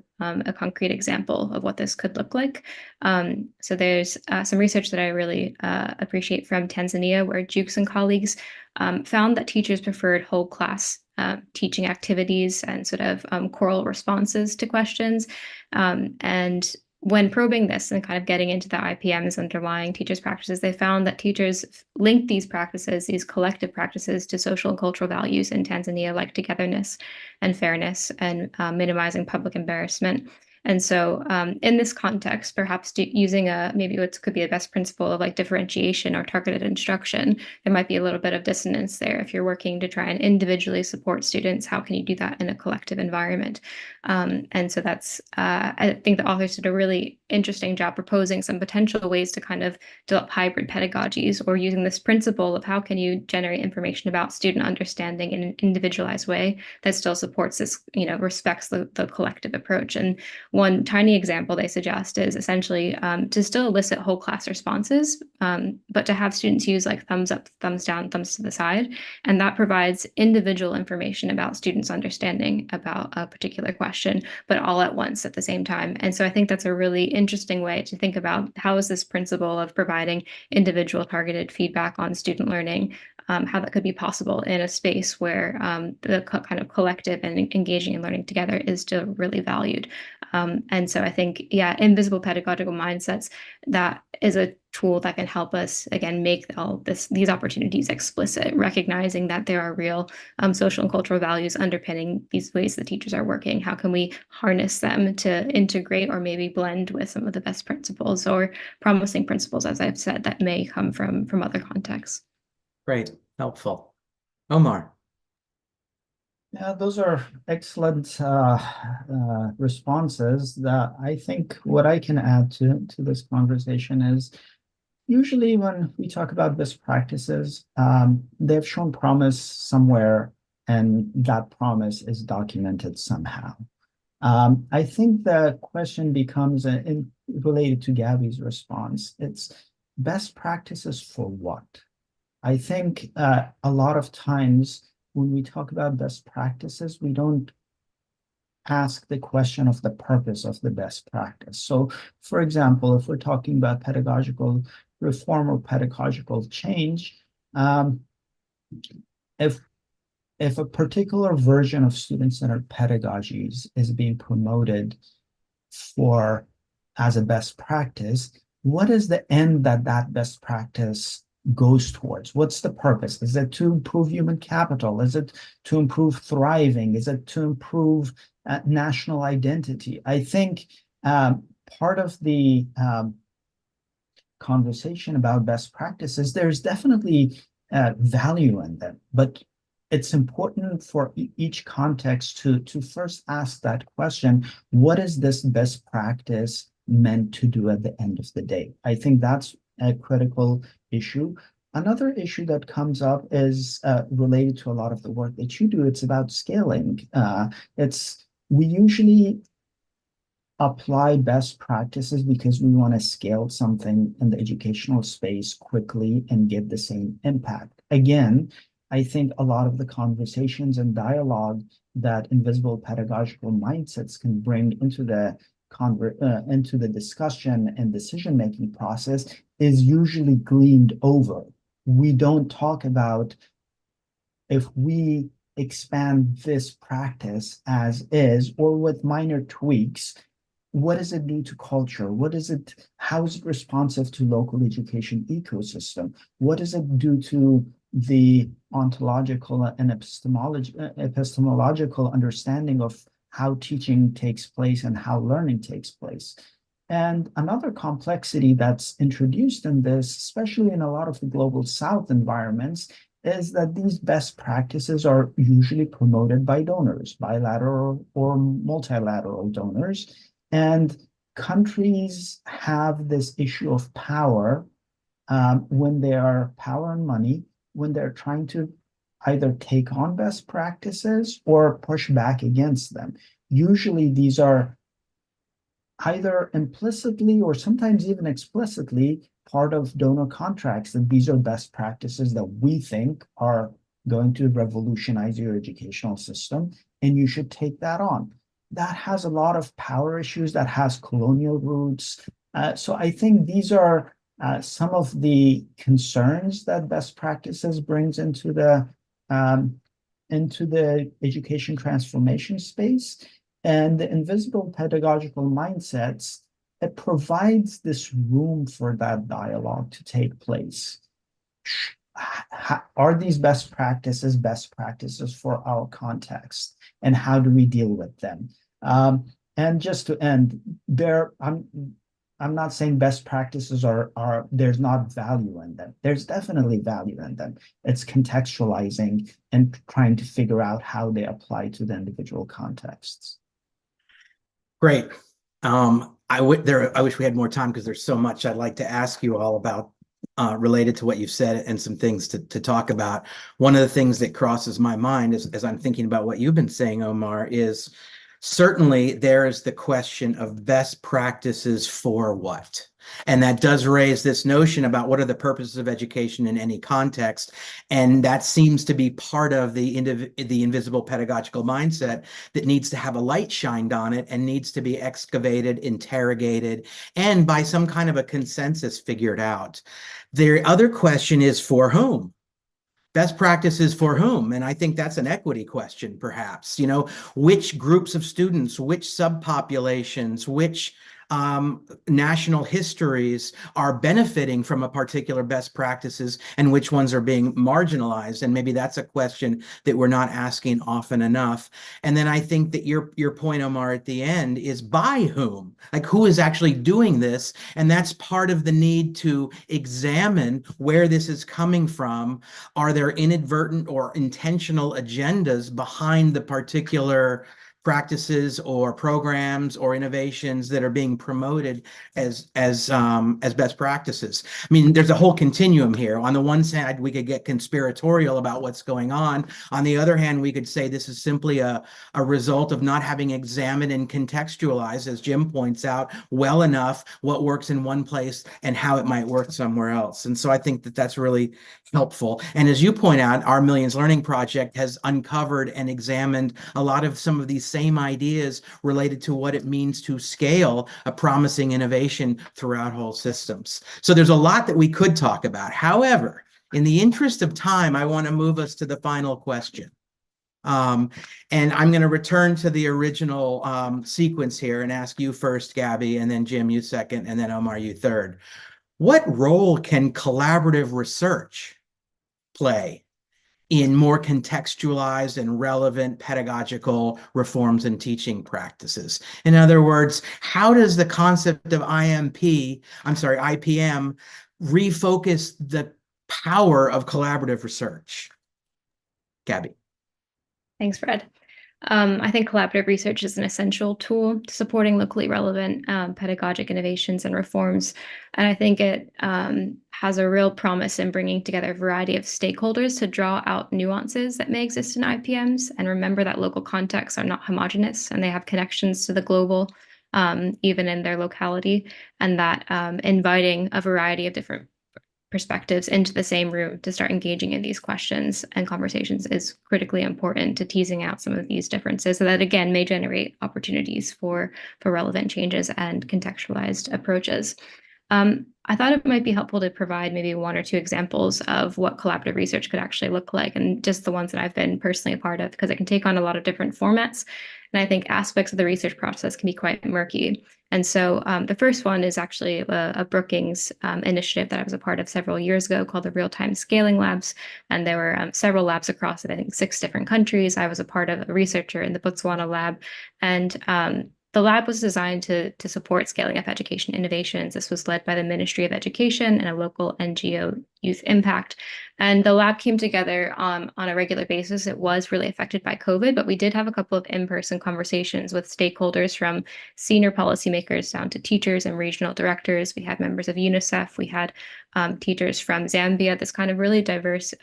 concrete example of what this could look like. So there's some research that I really appreciate from Tanzania, where Jukes and colleagues found that teachers preferred whole class teaching activities and sort of choral responses to questions. And when probing this and kind of getting into the IPMs underlying teachers' practices, they found that teachers linked these practices, these collective practices, to social and cultural values in Tanzania, like togetherness and fairness and minimizing public embarrassment. And so in this context, perhaps using maybe what could be a best principle of like differentiation or targeted instruction, there might be a little bit of dissonance there. If you're working to try and individually support students, how can you do that in a collective environment? And so that's, I think the authors did a really interesting job proposing some potential ways to kind of develop hybrid pedagogies, or using this principle of how can you generate information about student understanding in an individualized way that still supports this, respects the collective approach. And one tiny example they suggest is essentially to still elicit whole class responses, but to have students use like thumbs up, thumbs down, thumbs to the side. And that provides individual information about students' understanding about a particular question, but all at once at the same time. And so I think that's a really interesting way to think about how is this principle of providing individual targeted feedback on student learning, how that could be possible in a space where the kind of collective and engaging and learning together is still really valued. And so I think, invisible pedagogical mindsets, that is a tool that can help us, again, make these opportunities explicit, recognizing that there are real social and cultural values underpinning these ways that teachers are working. How can we harness them to integrate or maybe blend with some of the best principles or promising principles, as I've said, that may come from other contexts? Great, helpful. Omar. Yeah, those are excellent responses. That I think what I can add to this conversation is, usually when we talk about best practices, they've shown promise somewhere, and that promise is documented somehow. I think the question becomes related to Gabby's response. It's best practices for what? I think a lot of times when we talk about best practices, we don't ask the question of the purpose of the best practice. So, for example, if we're talking about pedagogical reform or pedagogical change, if a particular version of student-centered pedagogies is being promoted as a best practice, what is the end that best practice goes towards? What's the purpose? Is it to improve human capital? Is it to improve thriving? Is it to improve national identity? I think part of the conversation about best practices, there's definitely value in them, but it's important for each context to first ask that question: what is this best practice meant to do at the end of the day? I think that's a critical issue. Another issue that comes up is related to a lot of the work that you do. It's about scaling. We usually apply best practices because we want to scale something in the educational space quickly and get the same impact. Again, I think a lot of the conversations and dialogue that invisible pedagogical mindsets can bring into the discussion and decision-making process is usually gleaned over. We don't talk about, if we expand this practice as is or with minor tweaks, what does it do to culture? How is it responsive to local education ecosystem? What does it do to the ontological and epistemological understanding of how teaching takes place and how learning takes place? And another complexity that's introduced in this, especially in a lot of the global South environments, is that these best practices are usually promoted by donors, bilateral or multilateral donors. And countries have this issue of power when they are power and money, when they're trying to either take on best practices or push back against them. Usually these are either implicitly or sometimes even explicitly part of donor contracts, that these are best practices that we think are going to revolutionize your educational system, and you should take that on. That has a lot of power issues, that has colonial roots. So I think these are some of the concerns that best practices brings into the education transformation space. And the invisible pedagogical mindsets, it provides this room for that dialogue to take place. Are these best practices for our context, and how do we deal with them? And just to end there, I'm not saying best practices are there's not value in them. There's definitely value in them. It's contextualizing and trying to figure out how they apply to the individual contexts. Great. I wish we had more time because there's so much I'd like to ask you all about related to what you've said, and some things to talk about. One of the things that crosses my mind as I'm thinking about what you've been saying, Omar, is certainly there is the question of best practices for what? And that does raise this notion about what are the purposes of education in any context. And that seems to be part of the invisible pedagogical mindset that needs to have a light shined on it and needs to be excavated, interrogated, and by some kind of a consensus figured out. The other question is for whom? Best practices for whom? And I think that's an equity question, perhaps. You know, which groups of students, which subpopulations, which national histories are benefiting from a particular best practices, and which ones are being marginalized? And maybe that's a question that we're not asking often enough. And then I think that your point, Omar, at the end is by whom? Like, who is actually doing this? And that's part of the need to examine where this is coming from. Are there inadvertent or intentional agendas behind the particular practices or programs or innovations that are being promoted as best practices? I mean, there's a whole continuum here. On the one side, we could get conspiratorial about what's going on. On the other hand, we could say this is simply a result of not having examined and contextualized, as Jim points out, well enough what works in one place and how it might work somewhere else. And so I think that that's really helpful. And as you point out, our Millions Learning Project has uncovered and examined a lot of some of these same ideas related to what it means to scale a promising innovation throughout whole systems. So there's a lot that we could talk about. However, in the interest of time, I want to move us to the final question. And I'm going to return to the original sequence here and ask you first, Gabby, and then Jim, you second, and then Omar, you third. What role can collaborative research play in more contextualized and relevant pedagogical reforms and teaching practices? In other words, how does the concept of IPM refocus the power of collaborative research? Gabby. Thanks, Fred. I think collaborative research is an essential tool to supporting locally relevant pedagogic innovations and reforms. And I think it has a real promise in bringing together a variety of stakeholders to draw out nuances that may exist in IPMs, and remember that local contexts are not homogeneous and they have connections to the global, even in their locality, and that inviting a variety of different perspectives into the same room to start engaging in these questions and conversations is critically important to teasing out some of these differences, so that again may generate opportunities for relevant changes and contextualized approaches. I thought it might be helpful to provide maybe one or two examples of what collaborative research could actually look like, and just the ones that I've been personally a part of, because it can take on a lot of different formats. And I think aspects of the research process can be quite murky. And so the first one is actually a Brookings initiative that I was a part of several years ago called the Real-Time Scaling Labs. And there were several labs across, I think, 6 different countries. I was a part of a researcher in the Botswana lab. And the lab was designed to support scaling up education innovations. This was led by the Ministry of Education and a local NGO, Youth Impact. And the lab came together on a regular basis. It was really affected by COVID, but we did have a couple of in-person conversations with stakeholders from senior policymakers down to teachers and regional directors. We had members of UNICEF. We had teachers from Zambia, this kind of really diverse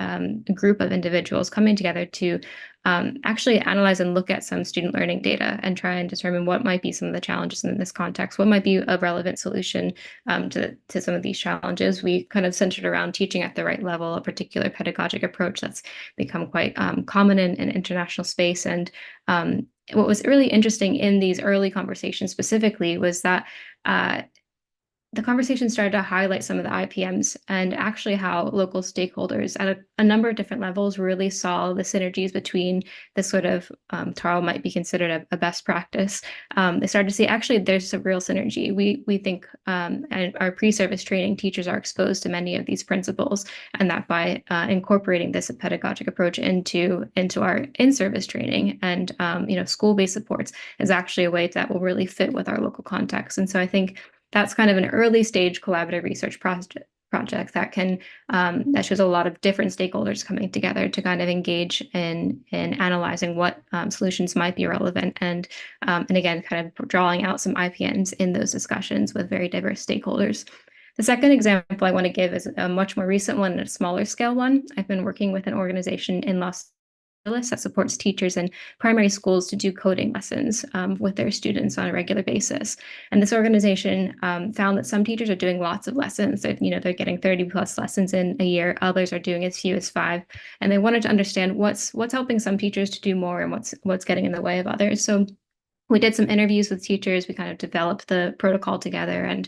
group of individuals coming together to actually analyze and look at some student learning data and try and determine what might be some of the challenges in this context, what might be a relevant solution to some of these challenges. We kind of centered around teaching at the right level, a particular pedagogic approach that's become quite common in international space. And what was really interesting in these early conversations specifically was that the conversation started to highlight some of the IPMs and actually how local stakeholders at a number of different levels really saw the synergies between this sort of TARL might be considered a best practice. They started to see actually there's a real synergy. We think and our pre-service training teachers are exposed to many of these principles, and that by incorporating this pedagogic approach into our in-service training and school-based supports is actually a way that will really fit with our local context. And so I think that's kind of an early stage collaborative research project that can that shows a lot of different stakeholders coming together to kind of engage in analyzing what solutions might be relevant, and again kind of drawing out some IPMs in those discussions with very diverse stakeholders. The second example I want to give is a much more recent one and a smaller scale one. I've been working with an organization in Los Angeles that supports teachers in primary schools to do coding lessons with their students on a regular basis. And this organization found that some teachers are doing lots of lessons. They're getting 30 plus lessons in a year. Others are doing as few as 5. And they wanted to understand what's helping some teachers to do more and what's getting in the way of others. So we did some interviews with teachers. We kind of developed the protocol together. And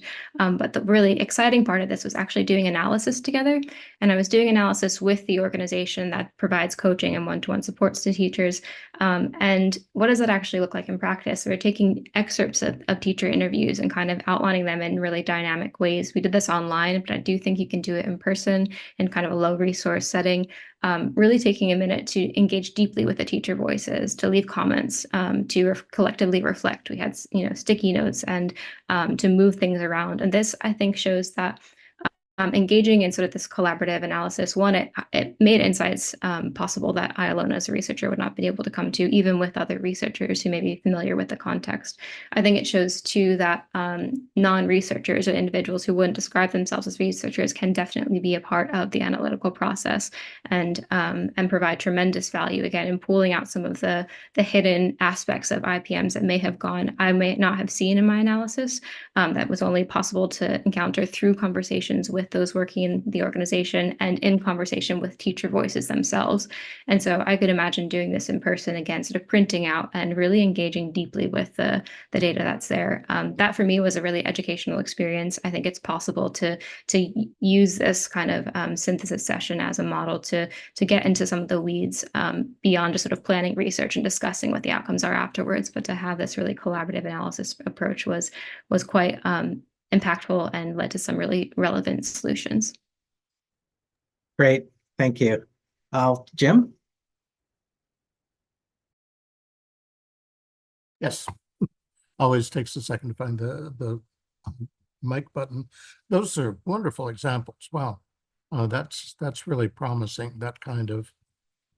but the really exciting part of this was actually doing analysis together. And I was doing analysis with the organization that provides coaching and one-to-one supports to teachers. And what does that actually look like in practice? We're taking excerpts of teacher interviews and kind of outlining them in really dynamic ways. We did this online, but I do think you can do it in person in kind of a low resource setting. Really taking a minute to engage deeply with the teacher voices, to leave comments, to collectively reflect. We had, sticky notes and to move things around. And this, I think, shows that engaging in sort of this collaborative analysis, one, it made insights possible that I alone as a researcher would not be able to come to, even with other researchers who may be familiar with the context. I think it shows too that non-researchers or individuals who wouldn't describe themselves as researchers can definitely be a part of the analytical process and provide tremendous value, again, in pulling out some of the hidden aspects of IPMs that I may not have seen in my analysis, that was only possible to encounter through conversations with with those working in the organization and in conversation with teacher voices themselves. And so I could imagine doing this in person again, sort of printing out and really engaging deeply with the data that's there. That for me was a really educational experience. I think it's possible to use this kind of synthesis session as a model to get into some of the weeds beyond just sort of planning research and discussing what the outcomes are afterwards, but to have this really collaborative analysis approach was quite impactful and led to some really relevant solutions. Great, thank you. Jim? Yes, always takes a second to find the mic button. Those are wonderful examples. Wow, that's really promising. That kind of,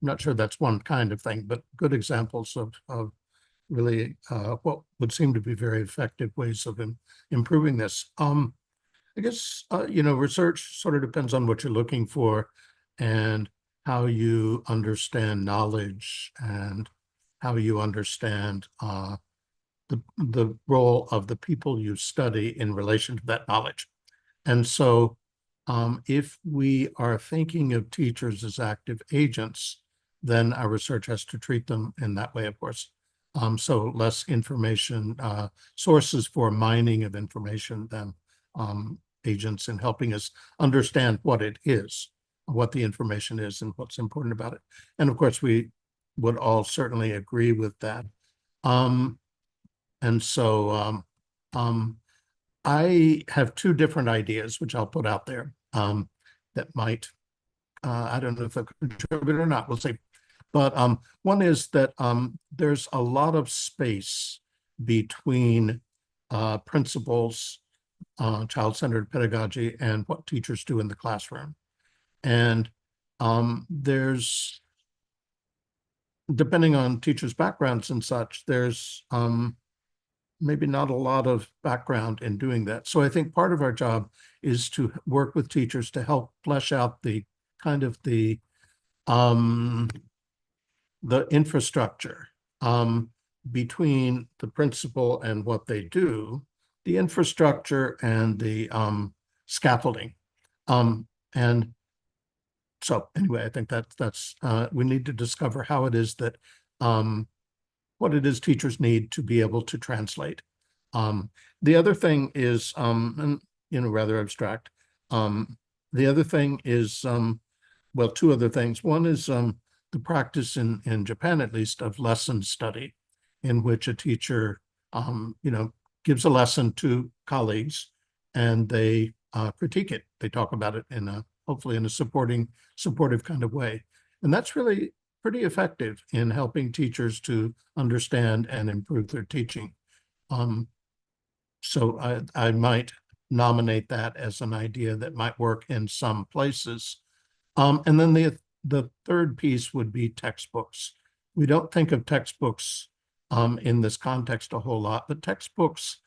I'm not sure that's one kind of thing, but good examples of really what would seem to be very effective ways of improving this. I guess, research sort of depends on what you're looking for and how you understand knowledge and how you understand the role of the people you study in relation to that knowledge. And so if we are thinking of teachers as active agents, then our research has to treat them in that way, of course. So less information, sources for mining of information than agents in helping us understand what it is, what the information is, and what's important about it. And of course, we would all certainly agree with that. And so I have two different ideas, which I'll put out there that might, I don't know if they'll contribute or not, we'll see. But one is that there's a lot of space between principles, child-centered pedagogy, and what teachers do in the classroom. And there's, depending on teachers' backgrounds and such, there's maybe not a lot of background in doing that. So I think part of our job is to work with teachers to help flesh out the kind of the infrastructure between the principal and what they do, the infrastructure and the scaffolding. And so anyway, I think that's we need to discover how it is that what it is teachers need to be able to translate. The other thing is, and rather abstract. The other thing is, well, two other things. One is the practice in Japan, at least, of lesson study, in which a teacher, gives a lesson to colleagues, and they critique it. They talk about it in hopefully in a supportive kind of way, and that's really pretty effective in helping teachers to understand and improve their teaching. So I might nominate that as an idea that might work in some places. And then the third piece would be textbooks. We don't think of textbooks in this context a whole lot, but textbooks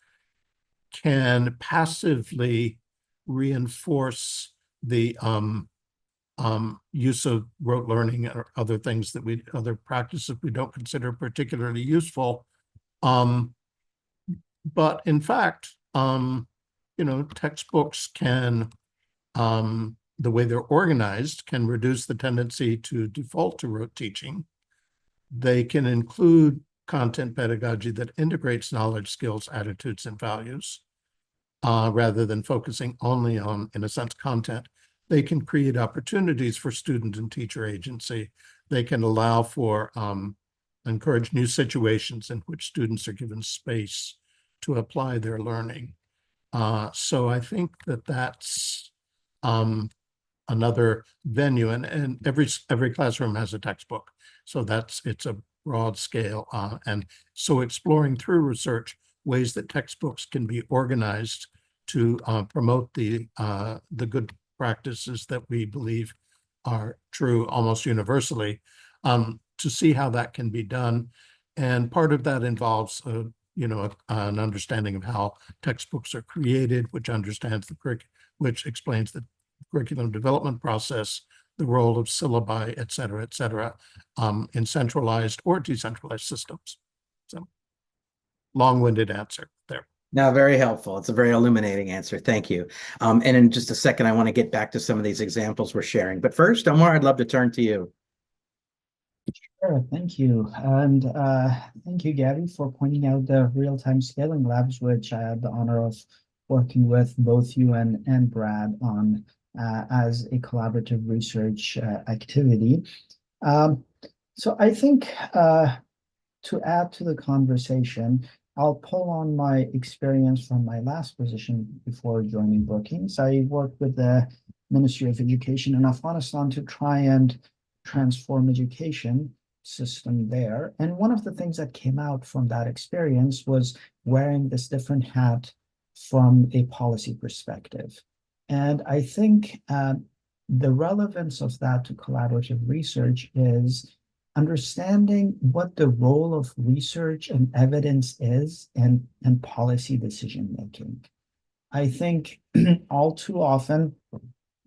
can passively reinforce the use of rote learning or other things that other practices we don't consider particularly useful. But in fact, textbooks can, the way they're organized, can reduce the tendency to default to rote teaching. They can include content pedagogy that integrates knowledge, skills, attitudes, and values, rather than focusing only on, in a sense, content. They can create opportunities for student and teacher agency. They can allow for, encourage new situations in which students are given space to apply their learning. So I think that that's another venue, and every classroom has a textbook. So it's a broad scale. And so exploring through research ways that textbooks can be organized to promote the good practices that we believe are true almost universally, to see how that can be done. And part of that involves an understanding of how textbooks are created, which understands which explains the curriculum development process, the role of syllabi, et cetera, in centralized or decentralized systems. So long-winded answer there. No, very helpful. It's a very illuminating answer. Thank you. And in just a second, I want to get back to some of these examples we're sharing. But first, Omar, I'd love to turn to you. Sure, thank you. And thank you, Gabby, for pointing out the real-time scaling labs, which I had the honor of working with both you and Brad on as a collaborative research activity. So I think to add to the conversation, I'll pull on my experience from my last position before joining Brookings. I worked with the Ministry of Education in Afghanistan to try and transform education system there. And one of the things that came out from that experience was wearing this different hat from a policy perspective. And I think the relevance of that to collaborative research is understanding what the role of research and evidence is in policy decision making. I think all too often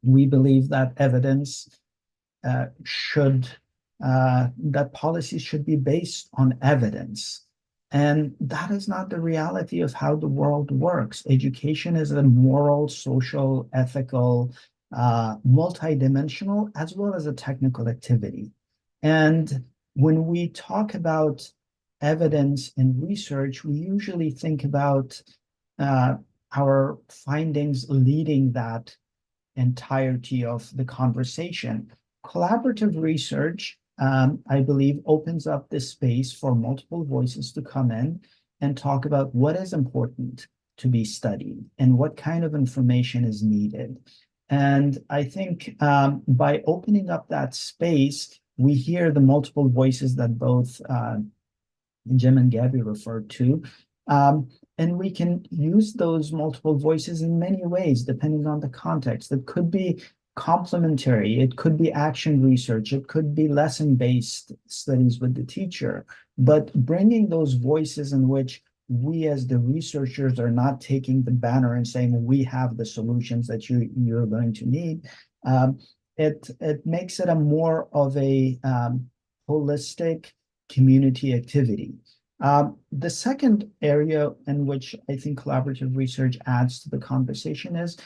we believe that evidence that policies should be based on evidence. And that is not the reality of how the world works. Education is a moral, social, ethical, multidimensional, as well as a technical activity. And when we talk about evidence and research, we usually think about our findings leading that entirety of the conversation. Collaborative research, I believe, opens up this space for multiple voices to come in and talk about what is important to be studied and what kind of information is needed. And I think by opening up that space, we hear the multiple voices that both Jim and Gabby referred to. And we can use those multiple voices in many ways, depending on the context. It could be complementary, it could be action research, it could be lesson-based studies with the teacher, but bringing those voices in which we as the researchers are not taking the banner and saying we have the solutions that you're going to need. It makes it a more of a holistic community activity. The second area in which I think collaborative research adds to the conversation is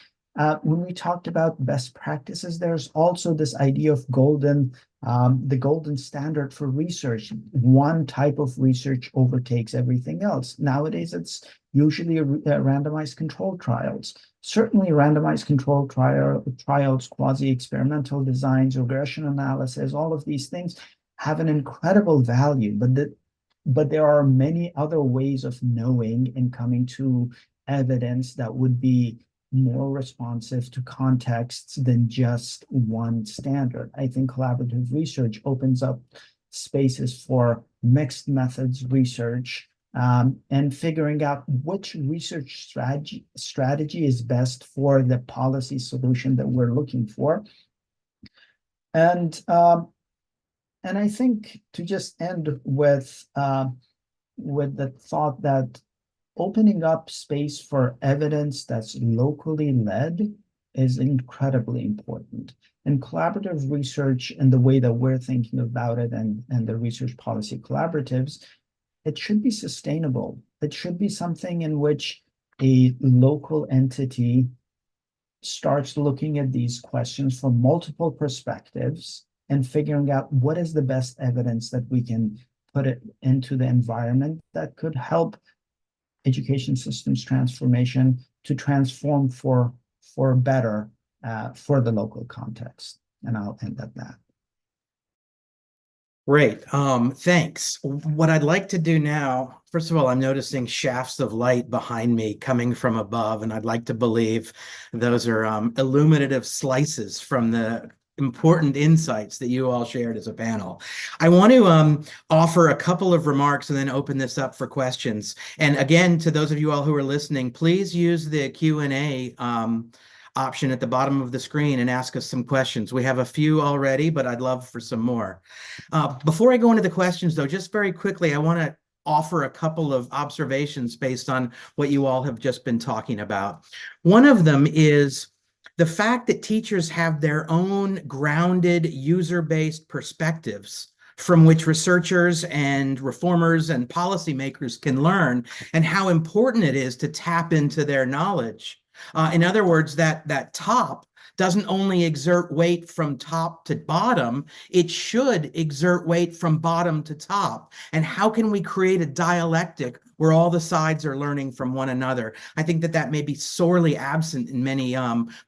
when we talked about best practices, there's also this idea of the golden standard for research. One type of research overtakes everything else. Nowadays, it's usually randomized controlled trials. Certainly randomized controlled trials, quasi-experimental designs, regression analysis, all of these things have an incredible value, but there are many other ways of knowing and coming to evidence that would be more responsive to contexts than just one standard. I think collaborative research opens up spaces for mixed methods research and figuring out which research strategy is best for the policy solution that we're looking for. And I think to just end with the thought that opening up space for evidence that's locally led is incredibly important. And collaborative research and the way that we're thinking about it and the research policy collaboratives, it should be sustainable. It should be something in which a local entity starts looking at these questions from multiple perspectives and figuring out what is the best evidence that we can put it into the environment that could help education systems transformation to transform for better for the local context. And I'll end at that. Great. Thanks. What I'd like to do now, first of all, I'm noticing shafts of light behind me coming from above, and I'd like to believe those are illuminative slices from the important insights that you all shared as a panel. I want to offer a couple of remarks and then open this up for questions. And again, to those of you all who are listening, please use the Q&A option at the bottom of the screen and ask us some questions. We have a few already, but I'd love for some more. Before I go into the questions, though, just very quickly, I want to offer a couple of observations based on what you all have just been talking about. One of them is the fact that teachers have their own grounded, user-based perspectives from which researchers and reformers and policymakers can learn, and how important it is to tap into their knowledge. In other words, that top doesn't only exert weight from top to bottom, it should exert weight from bottom to top. And how can we create a dialectic where all the sides are learning from one another? I think that may be sorely absent in many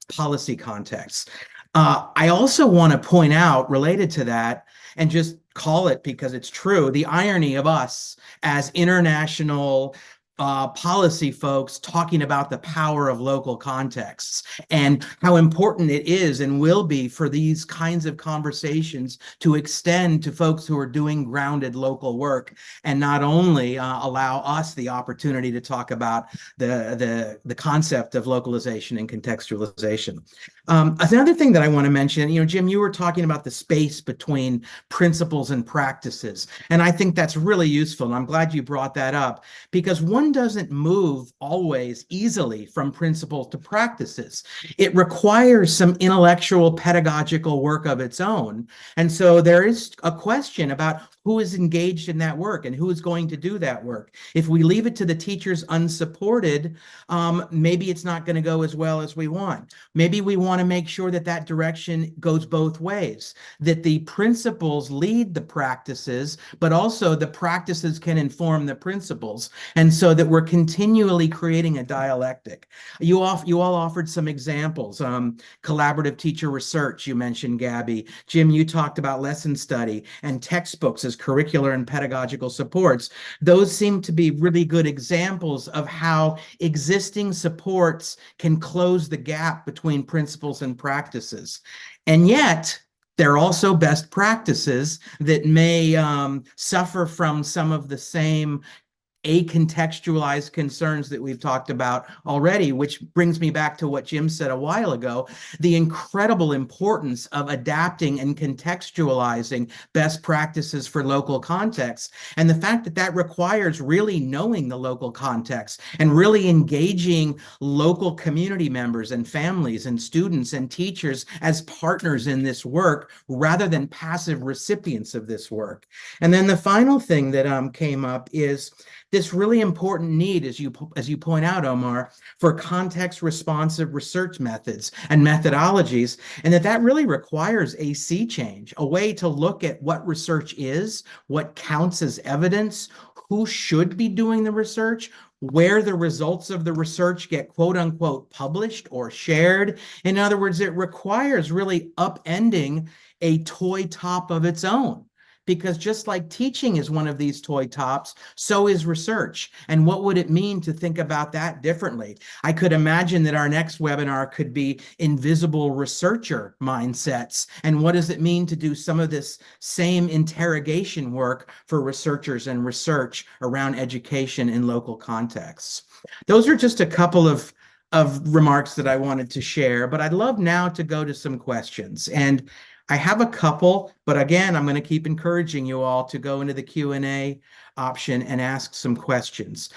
policy contexts. I also want to point out, related to that, and just call it because it's true, the irony of us as international policy folks talking about the power of local contexts and how important it is and will be for these kinds of conversations to extend to folks who are doing grounded local work, and not only allow us the opportunity to talk about the concept of localization and contextualization. Another thing that I want to mention, Jim, you were talking about the space between principles and practices, and I think that's really useful, and I'm glad you brought that up, because one doesn't move always easily from principles to practices. It requires some intellectual pedagogical work of its own, and so there is a question about who is engaged in that work and who is going to do that work. If we leave it to the teachers unsupported, maybe it's not going to go as well as we want. Maybe we want to make sure that direction goes both ways, that the principles lead the practices, but also the practices can inform the principles, and so that we're continually creating a dialectic. You all offered some examples. Collaborative teacher research, you mentioned, Gabby. Jim, you talked about lesson study and textbooks as curricular and pedagogical supports. Those seem to be really good examples of how existing supports can close the gap between principles and practices. And yet, there are also best practices that may suffer from some of the same acontextualized concerns that we've talked about already, which brings me back to what Jim said a while ago, the incredible importance of adapting and contextualizing best practices for local contexts, and the fact that requires really knowing the local context and really engaging local community members and families and students and teachers as partners in this work rather than passive recipients of this work. And then the final thing that came up is this really important need, as you point out, Omar, for context-responsive research methods and methodologies, and that really requires a sea change, a way to look at what research is, what counts as evidence, who should be doing the research, where the results of the research get quote-unquote published or shared. In other words, it requires really upending a toy top of its own. Because just like teaching is one of these toy tops, so is research. And what would it mean to think about that differently? I could imagine that our next webinar could be invisible researcher mindsets. And what does it mean to do some of this same interrogation work for researchers and research around education in local contexts? Those are just a couple of remarks that I wanted to share, but I'd love now to go to some questions. And I have a couple, but again, I'm going to keep encouraging you all to go into the Q&A option and ask some questions.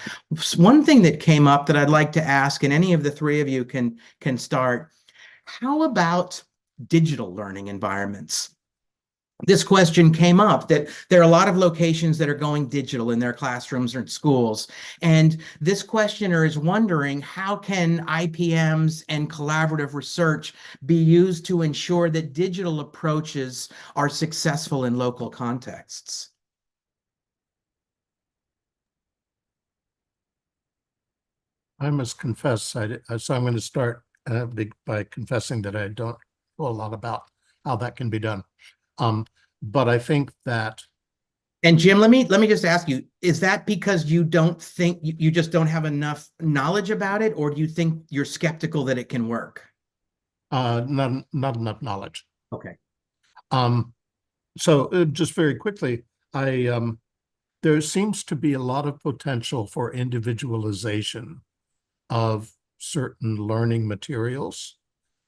One thing that came up that I'd like to ask, and any of the three of you can start, how about digital learning environments? This question came up that there are a lot of locations that are going digital in their classrooms or in schools. And this questioner is wondering, how can IPMs and collaborative research be used to ensure that digital approaches are successful in local contexts? I must confess, so I'm going to start by confessing that I don't know a lot about how that can be done. But I think that. And Jim, let me just ask you, is that because you don't think you just don't have enough knowledge about it, or do you think you're skeptical that it can work? Not enough knowledge. Okay. So just very quickly, there seems to be a lot of potential for individualization of certain learning materials,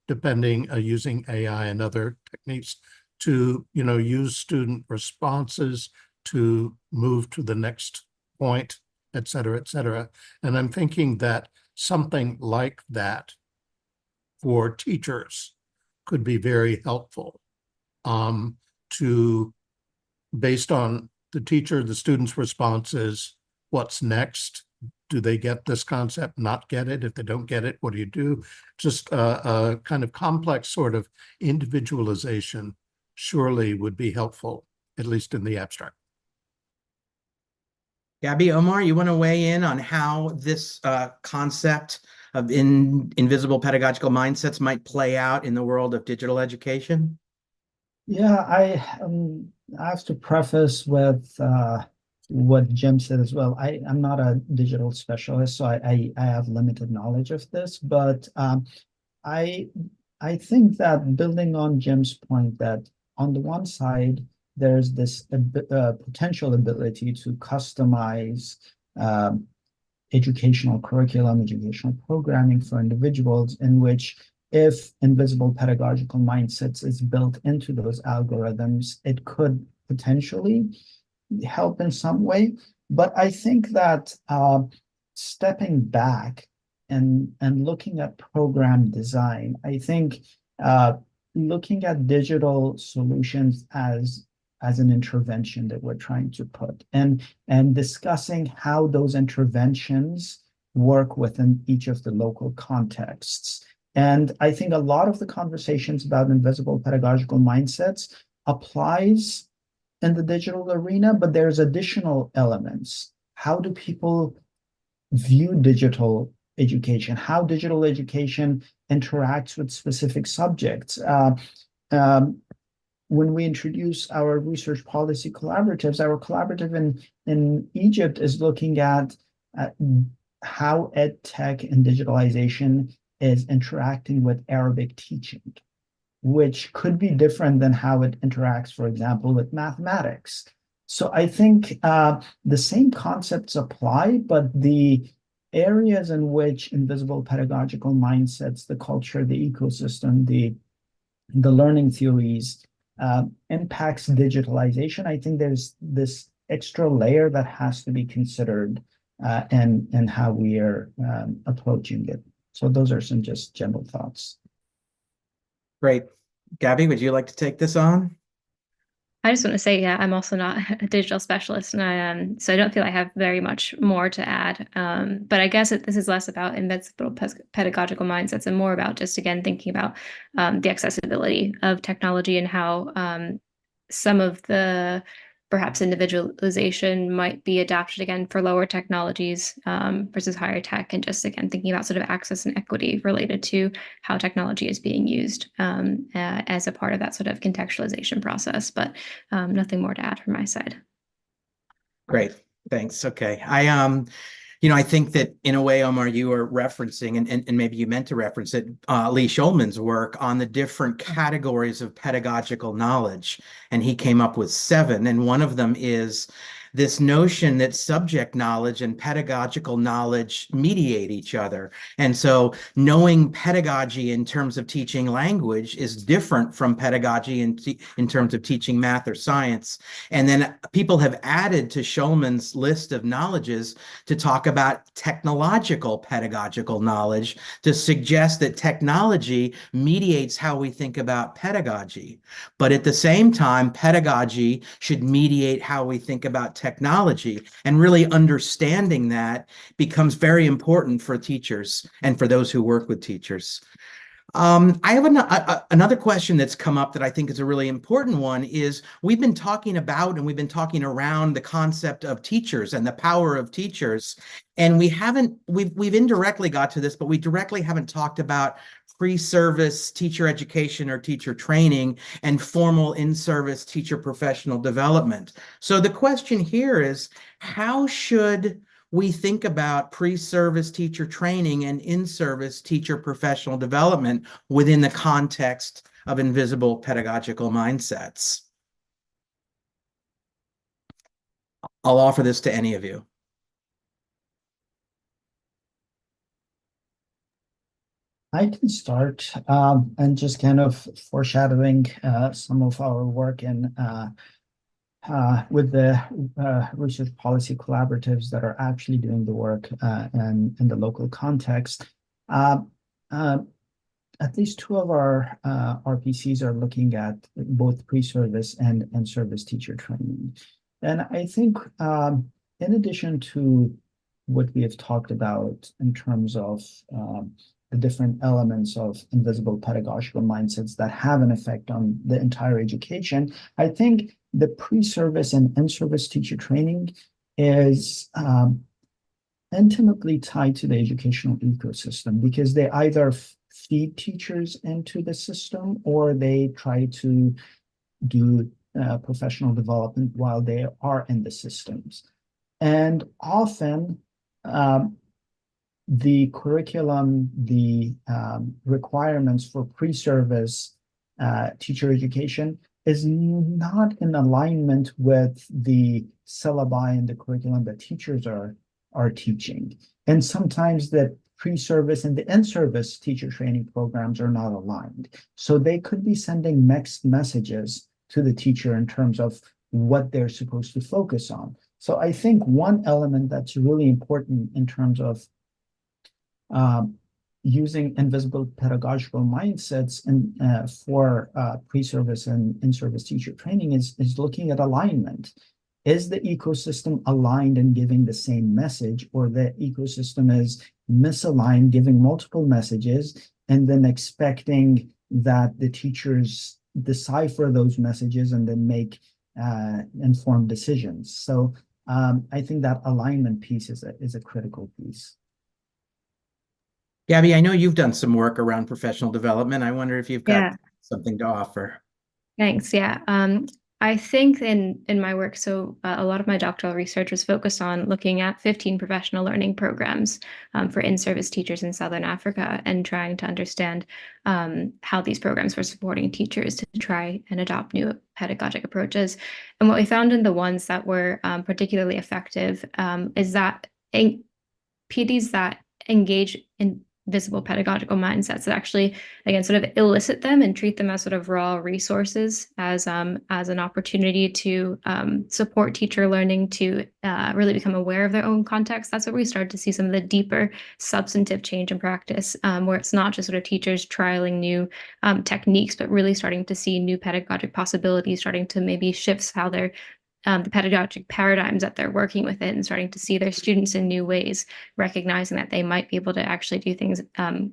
depending using AI and other techniques to use student responses to move to the next point, et cetera, et cetera. And I'm thinking that something like that for teachers could be very helpful to based on the teacher, the student's responses, what's next? Do they get this concept, not get it? If they don't get it, what do you do? Just a kind of complex sort of individualization surely would be helpful, at least in the abstract. Gabby, Omar, you want to weigh in on how this concept of invisible pedagogical mindsets might play out in the world of digital education? Yeah, I have to preface with what Jim said as well. I'm not a digital specialist, so I have limited knowledge of this, but I think that building on Jim's point that on the one side, there's this potential ability to customize educational curriculum, educational programming for individuals, in which if invisible pedagogical mindsets is built into those algorithms, it could potentially help in some way. But I think that stepping back and looking at program design, I think looking at digital solutions as an intervention that we're trying to put, and discussing how those interventions work within each of the local contexts. And I think a lot of the conversations about invisible pedagogical mindsets applies in the digital arena, but there's additional elements. How do people view digital education? How digital education interacts with specific subjects? When we introduce our research policy collaboratives, our collaborative in Egypt is looking at how ed tech and digitalization is interacting with Arabic teaching, which could be different than how it interacts, for example, with mathematics. So I think the same concepts apply, but the areas in which invisible pedagogical mindsets, the culture, the ecosystem, the learning theories impacts digitalization, I think there's this extra layer that has to be considered and how we are approaching it. So those are some just general thoughts. Great. Gabby, would you like to take this on? I just want to say, yeah, I'm also not a digital specialist, and so I don't feel I have very much more to add. But I guess this is less about invisible pedagogical mindsets and more about just, again, thinking about the accessibility of technology and how some of the perhaps individualization might be adapted again for lower technologies versus higher tech, and just, again, thinking about sort of access and equity related to how technology is being used as a part of that sort of contextualization process. But nothing more to add from my side. Great, thanks. Okay, I think that in a way, Omar, you are referencing, and maybe you meant to reference it, Lee Schulman's work on the different categories of pedagogical knowledge. And he came up with 7. And one of them is this notion that subject knowledge and pedagogical knowledge mediate each other. And so knowing pedagogy in terms of teaching language is different from pedagogy in terms of teaching math or science. And then people have added to Schulman's list of knowledges to talk about technological pedagogical knowledge, to suggest that technology mediates how we think about pedagogy. But at the same time, pedagogy should mediate how we think about technology, and really understanding that becomes very important for teachers and for those who work with teachers. I have another question that's come up that I think is a really important one. Is we've been talking about and we've been talking around the concept of teachers and the power of teachers, and we've indirectly got to this, but we directly haven't talked about pre-service teacher education or teacher training and formal in-service teacher professional development. So the question here is, how should we think about pre-service teacher training and in-service teacher professional development within the context of invisible pedagogical mindsets? I'll offer this to any of you. I can start and just kind of foreshadowing some of our work in with the research policy collaboratives that are actually doing the work and in the local context. at least two of our RPCs are looking at both pre-service and service teacher training. And I think in addition to what we have talked about in terms of the different elements of invisible pedagogical mindsets that have an effect on the entire education, I think the pre-service and in-service teacher training is intimately tied to the educational ecosystem, because they either feed teachers into the system or they try to do professional development while they are in the systems. And often the curriculum, the requirements for pre-service teacher education is not in alignment with the syllabi and the curriculum that teachers are teaching. And sometimes the pre-service and the in-service teacher training programs are not aligned. So they could be sending mixed messages to the teacher in terms of what they're supposed to focus on. So I think one element that's really important in terms of using invisible pedagogical mindsets and for pre-service and in-service teacher training is looking at alignment. Is the ecosystem aligned and giving the same message, or the ecosystem is misaligned, giving multiple messages, and then expecting that the teachers decipher those messages and then make informed decisions? So I think that alignment piece is a critical piece. Gabby, I know you've done some work around professional development. I wonder if you've got something to offer. Thanks. Yeah. I think in my work, so a lot of my doctoral research was focused on looking at 15 professional learning programs for in-service teachers in Southern Africa, and trying to understand how these programs were supporting teachers to try and adopt new pedagogic approaches. And what we found in the ones that were particularly effective is that PDs that engage in visible pedagogical mindsets that actually, again, sort of elicit them and treat them as sort of raw resources, as an opportunity to support teacher learning to really become aware of their own context. That's where we start to see some of the deeper substantive change in practice, where it's not just sort of teachers trialing new techniques, but really starting to see new pedagogic possibilities, starting to maybe shift how they're the pedagogic paradigms that they're working within, and starting to see their students in new ways, recognizing that they might be able to actually do things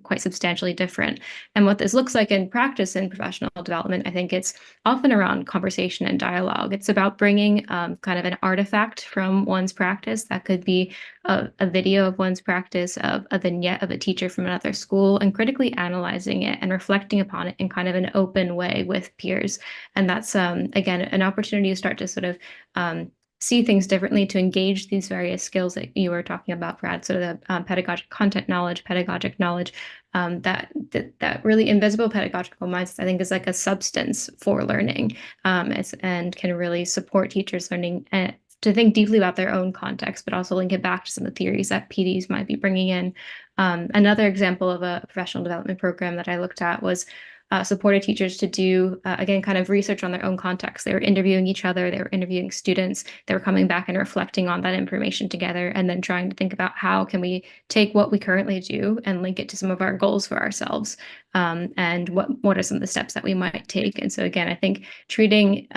quite substantially different. And what this looks like in practice in professional development, I think it's often around conversation and dialogue. It's about bringing kind of an artifact from one's practice. That could be a video of one's practice, of a vignette of a teacher from another school, and critically analyzing it and reflecting upon it in kind of an open way with peers. And that's, again, an opportunity to start to sort of see things differently, to engage these various skills that you were talking about, Brad, sort of the pedagogic content knowledge, pedagogic knowledge, that really invisible pedagogical mindset, I think, is like a substance for learning, and can really support teachers learning to think deeply about their own context, but also link it back to some of the theories that PDs might be bringing in. Another example of a professional development program that I looked at was supported teachers to do, again, kind of research on their own context. They were interviewing each other, they were interviewing students, they were coming back and reflecting on that information together, and then trying to think about how can we take what we currently do and link it to some of our goals for ourselves, and what are some of the steps that we might take. And so again, I think creating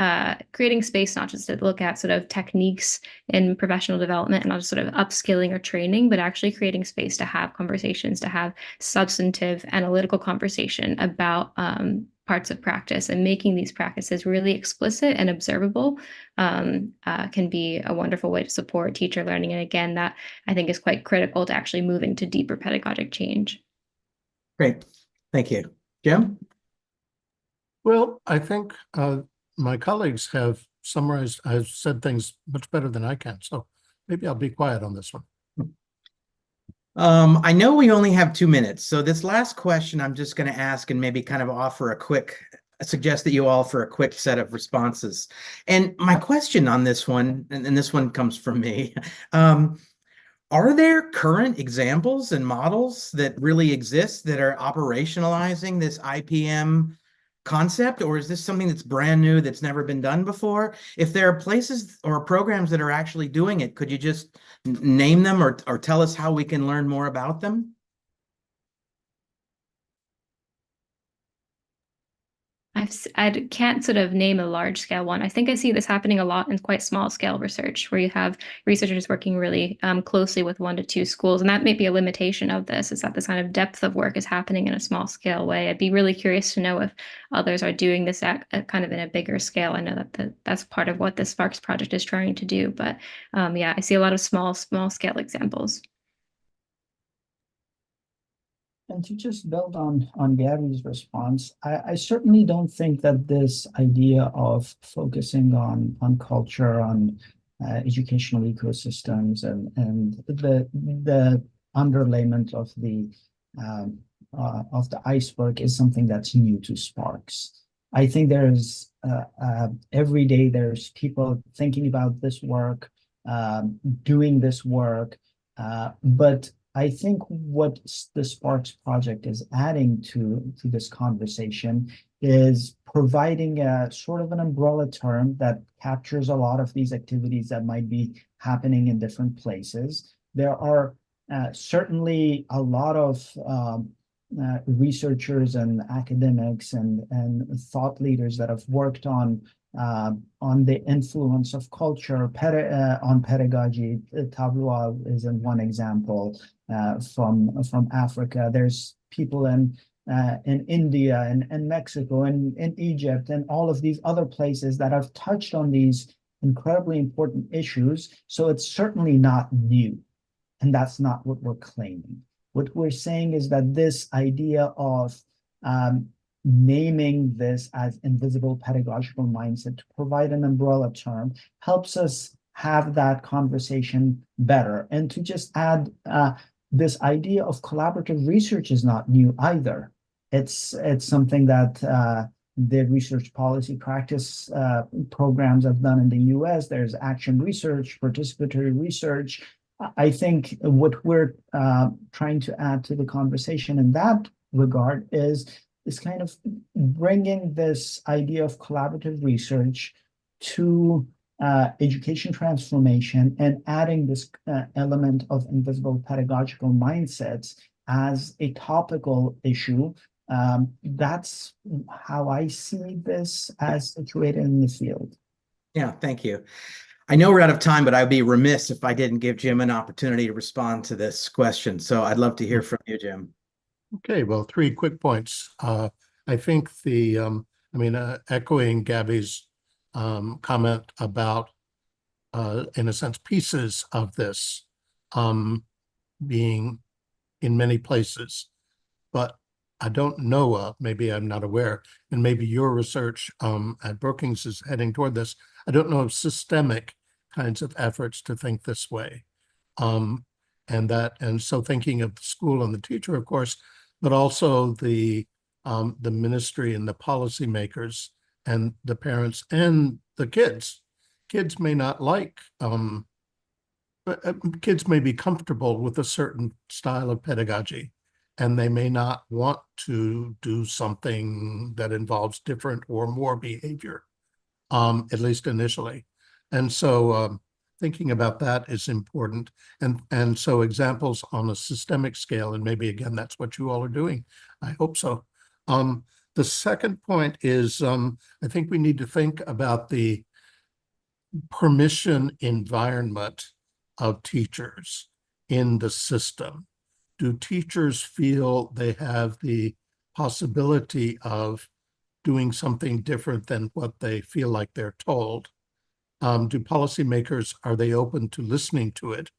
space not just to look at sort of techniques in professional development and not just sort of upskilling or training, but actually creating space to have conversations, to have substantive analytical conversation about parts of practice, and making these practices really explicit and observable can be a wonderful way to support teacher learning. And again, that I think is quite critical to actually moving to deeper pedagogic change. Great. Thank you. Jim? Well, I think my colleagues have summarized, have said things much better than I can. So maybe I'll be quiet on this one. I know we only have 2 minutes, so this last question I'm just going to ask and maybe kind of offer suggest that you offer a quick set of responses. And my question on this one, and this one comes from me, are there current examples and models that really exist that are operationalizing this IPM concept, or is this something that's brand new that's never been done before? If there are places or programs that are actually doing it, could you just name them or tell us how we can learn more about them? I can't sort of name a large scale one. I think I see this happening a lot in quite small scale research, where you have researchers working really closely with 1 to 2 schools. And that may be a limitation of this, is that this kind of depth of work is happening in a small scale way. I'd be really curious to know if others are doing this at kind of in a bigger scale. I know that that's part of what the SPARKS project is trying to do. But yeah, I see a lot of small scale examples. And to just build on Gary's response, I certainly don't think that this idea of focusing on culture, on educational ecosystems, and the underlayment of the iceberg is something that's new to Sparks. I think there's every day there's people thinking about this work, doing this work, but I think what the Sparks project is adding to this conversation is providing a sort of an umbrella term that captures a lot of these activities that might be happening in different places. There are certainly a lot of researchers and academics and thought leaders that have worked on the influence of culture on pedagogy. Tableau is one example from Africa. There's people in India and Mexico and in Egypt and all of these other places that have touched on these incredibly important issues. So it's certainly not new, and that's not what we're claiming. What we're saying is that this idea of naming this as invisible pedagogical mindset to provide an umbrella term helps us have that conversation better. And to just add, this idea of collaborative research is not new either. It's something that the research policy practice programs have done in the US. There's action research, participatory research. I think what we're trying to add to the conversation in that regard is kind of bringing this idea of collaborative research to education transformation and adding this element of invisible pedagogical mindsets as a topical issue. That's how I see this as situated in the field. Yeah, thank you. I know we're out of time, but I'd be remiss if I didn't give Jim an opportunity to respond to this question. So I'd love to hear from you, Jim. Okay, well, 3 quick points. I think echoing Gabby's comment about, in a sense, pieces of this being in many places, but I don't know, maybe I'm not aware, and maybe your research at Brookings is heading toward this. I don't know of systemic kinds of efforts to think this way. And so thinking of the school and the teacher, of course, but also the ministry and the policymakers and the parents and the kids. Kids may not like, kids may be comfortable with a certain style of pedagogy, and they may not want to do something that involves different or more behavior, at least initially. And so thinking about that is important. And so examples on a systemic scale, and maybe again, that's what you all are doing. I hope so. The second point is, I think we need to think about the permission environment of teachers in the system. Do teachers feel they have the possibility of doing something different than what they feel like they're told? Do policymakers, are they open to listening to it?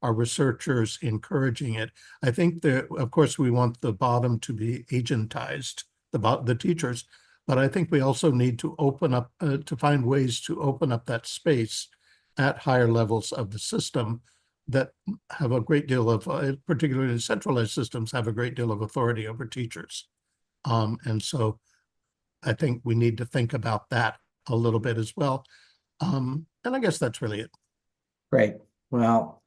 Are researchers encouraging it? I think that, of course, we want the bottom to be agentized, the teachers, but I think we also need to open up, to find ways to open up that space at higher levels of the system that have a great deal of, particularly centralized systems, have a great deal of authority over teachers. And so I think we need to think about that a little bit as well. And I guess that's really it. Great. Well,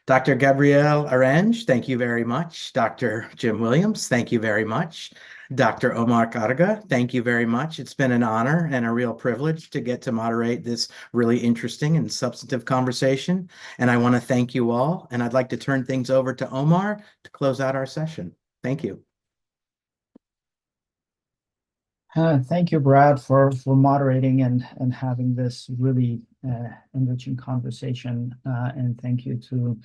Dr. Gabrielle Arrange, thank you very much. Dr. Jim Williams, thank you very much. Dr. Omar Karga, thank you very much. It's been an honor and a real privilege to get to moderate this really interesting and substantive conversation. And I want to thank you all. And I'd like to turn things over to Omar to close out our session. Thank you. Thank you, Brad, for moderating and having this really enriching conversation. And thank you to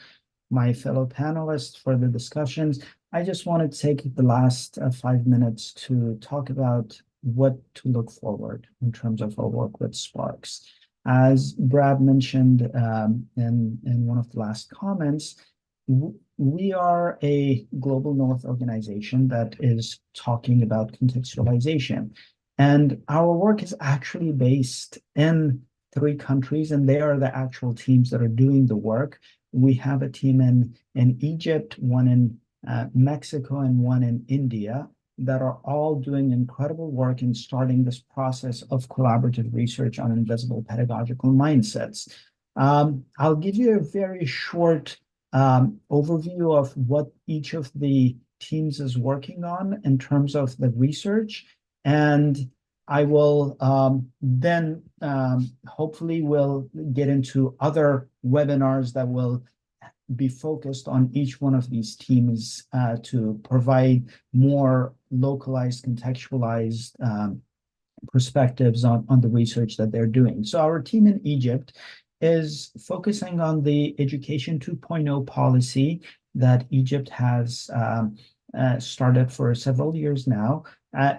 my fellow panelists for the discussions. I just wanted to take the last 5 minutes to talk about what to look forward in terms of our work with SPARKS. As Brad mentioned in one of the last comments, we are a global North organization that is talking about contextualization. And our work is actually based in 3 countries, and they are the actual teams that are doing the work. We have a team in Egypt, one in Mexico, and one in India that are all doing incredible work in starting this process of collaborative research on invisible pedagogical mindsets. I'll give you a very short overview of what each of the teams is working on in terms of the research. And I will then hopefully will get into other webinars that will be focused on each one of these teams to provide more localized, contextualized perspectives on the research that they're doing. So our team in Egypt is focusing on the Education 2.0 policy that Egypt has started for several years now.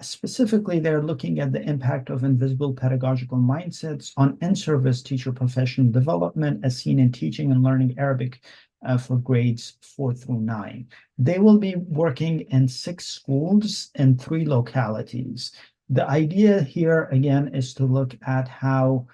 Specifically, they're looking at the impact of invisible pedagogical mindsets on in-service teacher professional development as seen in teaching and learning Arabic for grades 4 through 9. They will be working in 6 schools in 3 localities. The idea here, again, is to look at how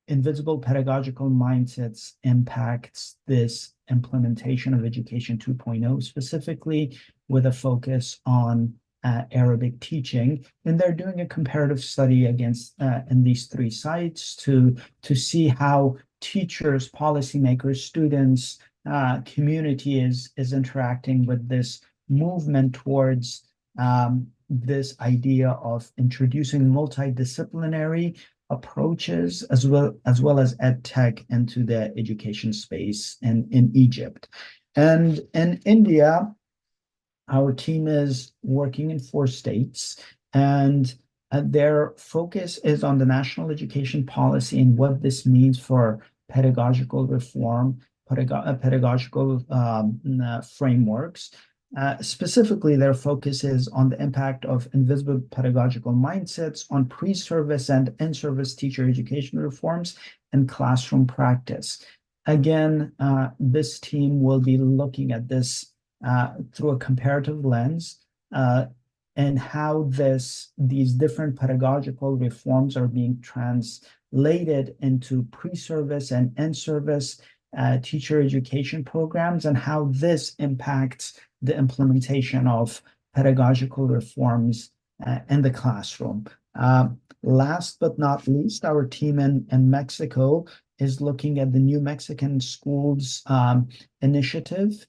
invisible pedagogical mindsets impacts this implementation of Education 2.0, specifically with a focus on Arabic teaching. And they're doing a comparative study against in these 3 sites to see how teachers, policymakers, students, community is interacting with this movement towards this idea of introducing multidisciplinary approaches as well as ed tech into the education space in Egypt. And in India, our team is working in 4 states, and their focus is on the national education policy and what this means for pedagogical reform, pedagogical frameworks. Specifically, their focus is on the impact of invisible pedagogical mindsets on pre-service and in-service teacher education reforms and classroom practice. Again, this team will be looking at this through a comparative lens and how these different pedagogical reforms are being translated into pre-service and in-service teacher education programs, and how this impacts the implementation of pedagogical reforms in the classroom. Last but not least, our team in Mexico is looking at the New Mexican Schools initiative,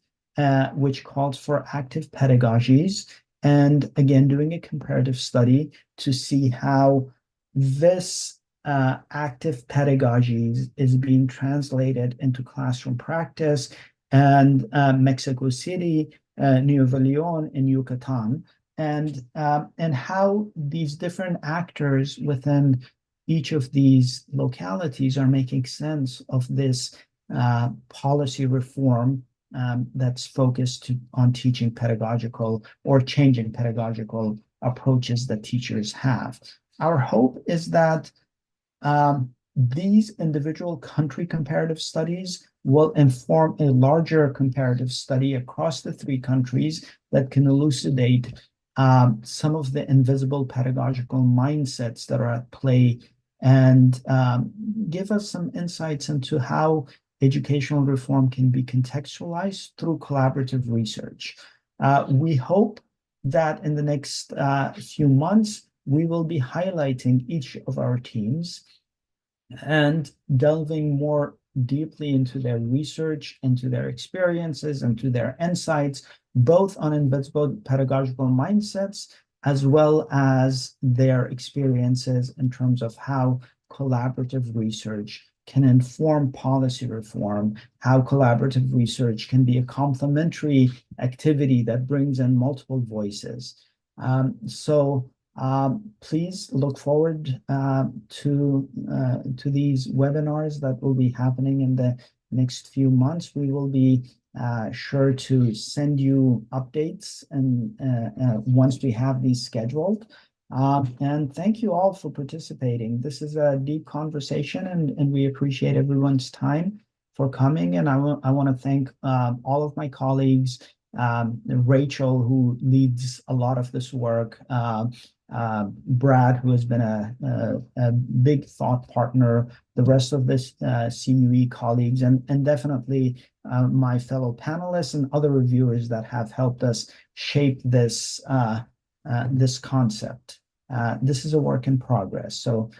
which calls for active pedagogies, and again, doing a comparative study to see how this active pedagogies is being translated into classroom practice and Mexico City, Nuevo León, and Yucatan, and how these different actors within each of these localities are making sense of this policy reform that's focused on teaching pedagogical or changing pedagogical approaches that teachers have. Our hope is that these individual country comparative studies will inform a larger comparative study across the 3 countries that can elucidate some of the invisible pedagogical mindsets that are at play and give us some insights into how educational reform can be contextualized through collaborative research. We hope that in the next few months, we will be highlighting each of our teams and delving more deeply into their research, into their experiences, into their insights, both on invisible pedagogical mindsets, as well as their experiences in terms of how collaborative research can inform policy reform, how collaborative research can be a complementary activity that brings in multiple voices. So Please look forward to these webinars that will be happening in the next few months. We will be sure to send you updates and once we have these scheduled. And thank you all for participating. This is a deep conversation, and we appreciate everyone's time for coming. And I want to thank all of my colleagues, Rachel, who leads a lot of this work, Brad, who has been a big thought partner, the rest of this CUE colleagues, and definitely my fellow panelists and other reviewers that have helped us shape this this concept. This is a work in progress, so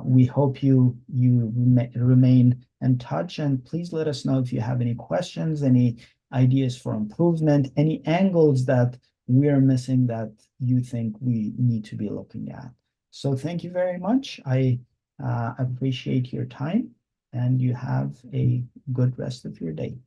we hope you remain in touch, and please let us know if you have any questions, any ideas for improvement, any angles that we're missing that you think we need to be looking at. So thank you very much. I appreciate your time, and you have a good rest of your day.